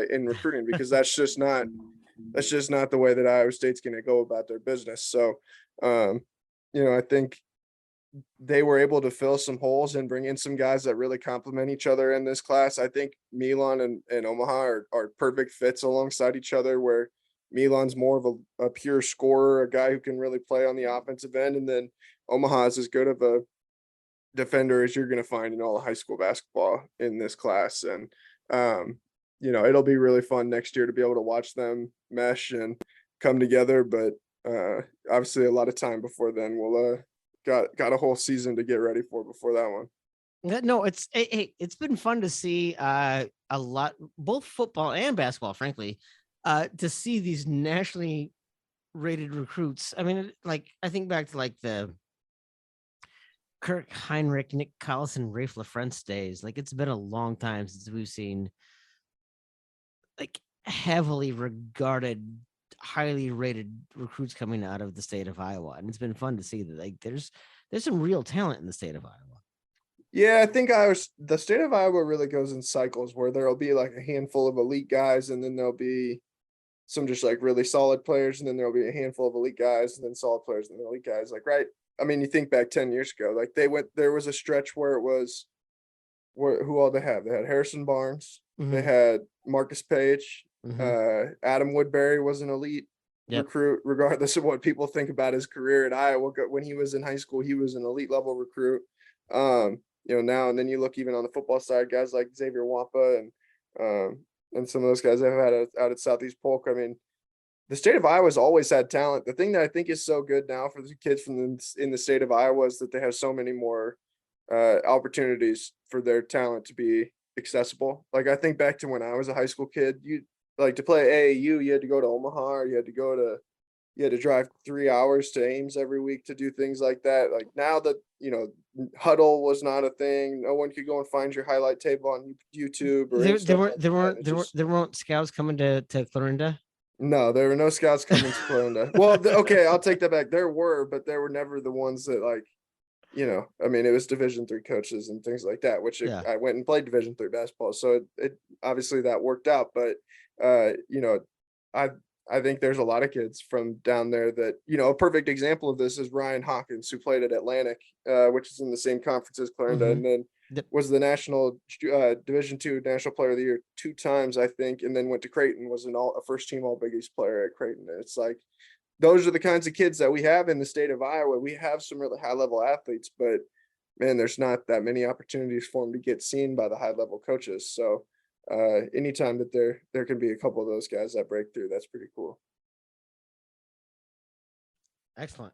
in recruiting, because that's just not the way that Iowa State's going to go about their business. So, I think they were able to fill some holes and bring in some guys that really complement each other in this class. I think Milan and Omaha are perfect fits alongside each other, where Milan's more of a pure scorer, a guy who can really play on the offensive end. And then Omaha is as good of a defender as you're going to find in all of high school basketball in this class. And, it'll be really fun next year to be able to watch them mesh and come together. But obviously a lot of time before then. We'll got a whole season to get ready for before that one. No, it's been fun to see a lot, both football and basketball, frankly, to see these nationally rated recruits. I mean, like I think back to like the Kirk Heinrich, Nick Collison, Rafe LaFrentz days. Like it's been a long time since we've seen like heavily regarded, highly rated recruits coming out of the state of Iowa, and it's been fun to see that like there's some real talent in the state of Iowa. Yeah, I think the state of Iowa really goes in cycles where there'll be like a handful of elite guys, and then there'll be some just like really solid players, and then there'll be a handful of elite guys, and then solid players, and then elite guys. Like, right. I mean, you think back 10 years ago, like there was a stretch where it was who all they have. They had Harrison Barnes, they Mhm, had Marcus Page, mhm. Adam Woodbury was an elite Yep. recruit, regardless of what people think about his career at Iowa. When he was in high school, he was an elite level recruit. Now and then you look even on the football side, guys like Xavier Wampa and some of those guys I've had out at Southeast Polk. I mean, the state of Iowa's always had talent. The thing that I think is so good now for the kids in the state of Iowa is that they have so many more opportunities for their talent to be accessible. Like I think back to when I was a high school kid, you like to play AAU, you had to go to Omaha, or you had to drive 3 hours to Ames every week to do things like that. Like now that huddle was not a thing, no one could go and find your highlight table on YouTube or There stuff weren't like there that. weren't It's there weren't just there weren't scouts coming to Clarinda. no, there were no scouts coming to Clarendon. Well, okay, I'll take that back. There were, but there were never the ones that I mean, it was Division III coaches and things like that, which Yeah. I went and played Division III basketball. So it obviously that worked out, but uh, you know, I I think there's a lot of kids from down there that, a perfect example of this is Ryan Hawkins, who played at Atlantic, which is in the same conference as Clarendon, and then Yep. was the national Division II National Player of the Year 2 times, I think, and then went to Creighton, was a first team All Big East player at Creighton. And it's like those are the kinds of kids that we have in the state of Iowa. We have some really high level athletes, but man, there's not that many opportunities for them to get seen by the high level coaches. So anytime that there can be a couple of those guys that break through, that's pretty cool. Excellent.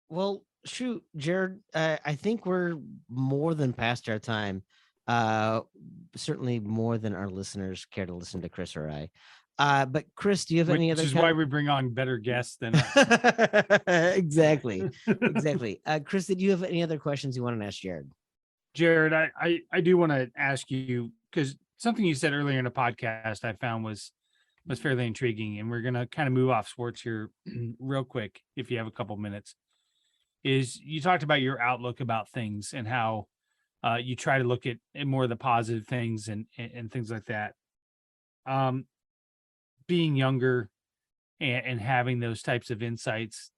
Well, shoot, Jared, I think we're more than past our time. Certainly more than our listeners care to listen to Chris or I. But Chris, do you have any Which other is why we bring on better guests than us. exactly. Exactly. Chris, did you have any other questions you want to ask Jared? Jared, I do want to ask you, because something you said earlier in the podcast I found was fairly intriguing, and we're gonna kind of move off sports here real quick if you have a couple minutes. Is you talked about your outlook about things and how you try to look at more of the positive things and things like that. Being younger and having those types of insights,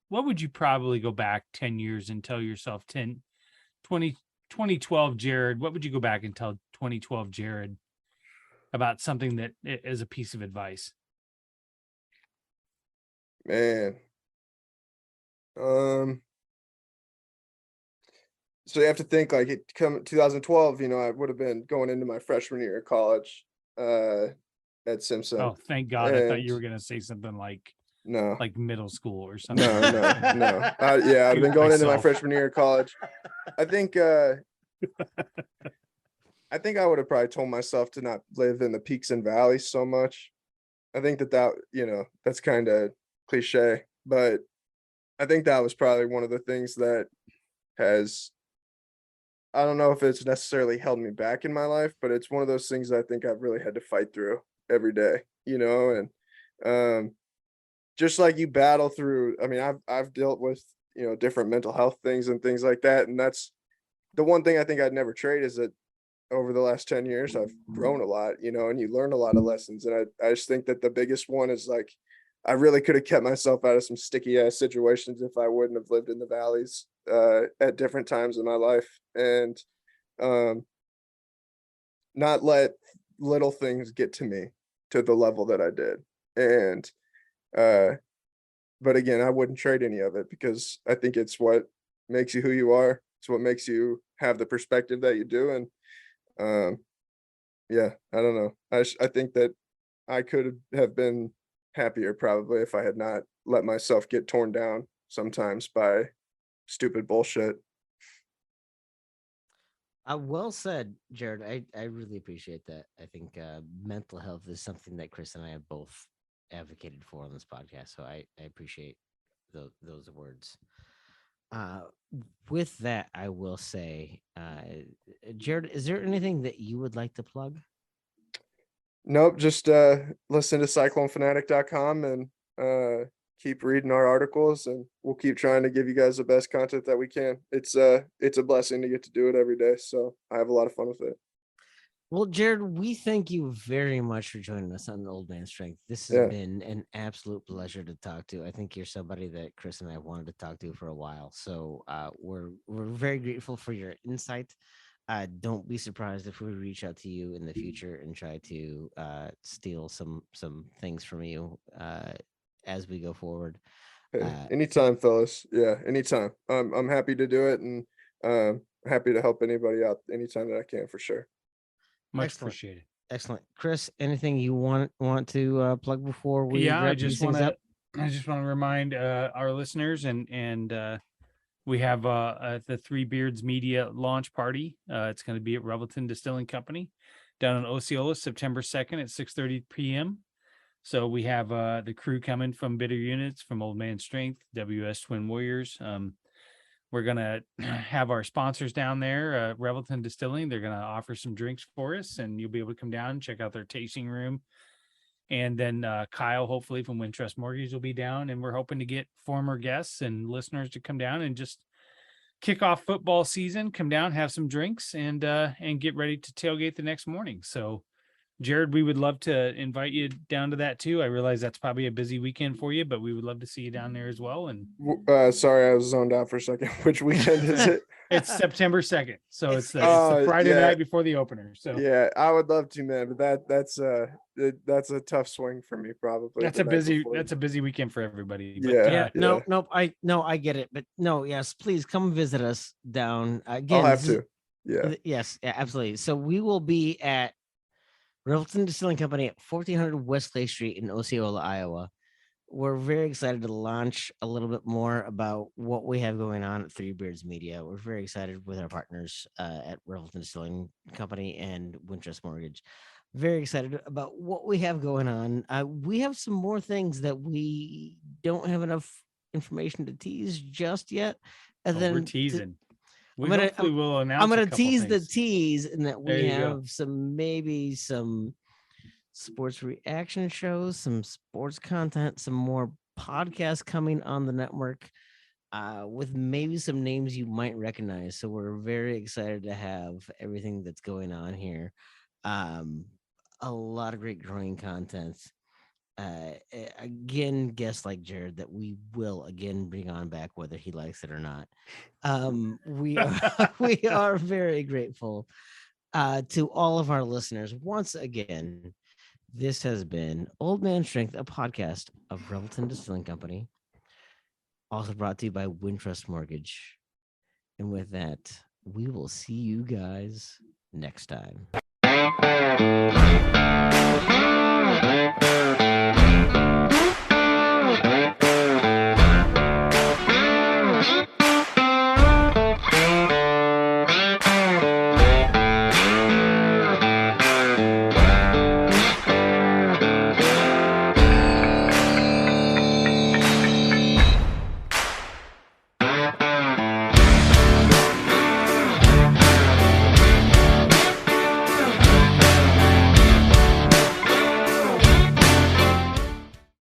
what would you probably go back 10 years and tell yourself 2012 Jared, what would you go back and tell 2012 Jared about something that is a piece of advice? Man. So you have to think like it come 2012, I would have been going into my freshman year of college at Simpson. Oh, thank God. I thought you were And going to say something like no, middle school or something. no. Yeah, I've been going into my freshman year of college. I think I would have probably told myself to not live in the peaks and valleys so much. I think that's kind of cliche, but I think that was probably one of the things that has, I don't know if it's necessarily held me back in my life, but it's one of those things that I think I've really had to fight through every day, and just like you battle through, I mean, I've dealt with, different mental health things and things like that. And that's the one thing I think I'd never trade is that over the last 10 years, I've grown a lot, and you learn a lot of lessons. And I just think that the biggest one is like, I really could have kept myself out of some sticky ass situations if I wouldn't have lived in the valleys at different times in my life, and not let little things get to me to the level that I did. And but again, I wouldn't trade any of it because I think it's what makes you who you are. It's what makes you have the perspective that you do. And yeah, I don't know. I think that I could have been happier probably if I had not let myself get torn down sometimes by stupid bullshit. Well said, Jared. I really appreciate that. I think mental health is something that Chris and I have both advocated for on this podcast. So I appreciate those words. With that, I will say, Jared, is there anything that you would like to plug? Nope, just listen to cyclonefanatic.com and keep reading our articles, and we'll keep trying to give you guys the best content that we can. It's a blessing to get to do it every day. So I have a lot of fun with it. Well, Jared, we thank you very much for joining us on Old Man Strength. This has Yeah. been an absolute pleasure to talk to. I think you're somebody that Chris and I wanted to talk to for a while. So we're very grateful for your insight. Don't be surprised if we reach out to you in the future and try to steal some things from you as we go forward. Hey, anytime, fellas. Yeah, anytime. I'm happy to do it, and happy to help anybody out anytime that I can, for sure. Much Excellent. appreciated. Excellent. Chris, anything you want to plug before we Yeah, wrap these things up? I just want to remind our listeners and we have the Three Beards Media launch party. It's going to be at Revelton Distilling Company down in Osceola, September 2nd at 6:30 p.m. So we have the crew coming from Bitter Units, from Old Man Strength, WS Twin Warriors. We're going to have our sponsors down there, Revelton Distilling. They're going to offer some drinks for us, and you'll be able to come down and check out their tasting room. And then Kyle, hopefully from Wintrust Mortgage, will be down, and we're hoping to get former guests and listeners to come down and just kick off football season, come down, have some drinks, and get ready to tailgate the next morning. So, Jared, we would love to invite you down to that too. I realize that's probably a busy weekend for you, but we would love to see you down there as well. And Sorry, I was zoned out for a second. Which weekend is it? it's September 2nd, so it's the Friday yeah. night before the opener. So Yeah, I would love to, man, but that's a tough swing for me, probably. that's a busy weekend for everybody. But, Yeah. I get it, but no, yes, please come visit us down again. I'll have to. Yeah. Yes, yeah, absolutely. So we will be at Revelton Distilling Company at 1400 West Clay Street in Osceola, Iowa. We're very excited to launch a little bit more about what we have going on at Three Beards Media. We're very excited with our partners at Revelton Distilling Company and Wintrust Mortgage. Very excited about what we have going on. We have some more things that we don't have enough information to tease just yet. And then we're teasing. I'm gonna tease the things. tease, and that we There you have go. some sports reaction shows, some sports content, some more podcasts coming on the network with maybe some names you might recognize. So we're very excited to have everything that's going on here. A lot of great growing content. Again, guests like Jared that we will again bring on back, whether he likes it or not. We are very grateful to all of our listeners. Once again, this has been Old Man Strength, a podcast of Revelton Distilling Company, also brought to you by Wintrust Mortgage. And with that, we will see you guys next time.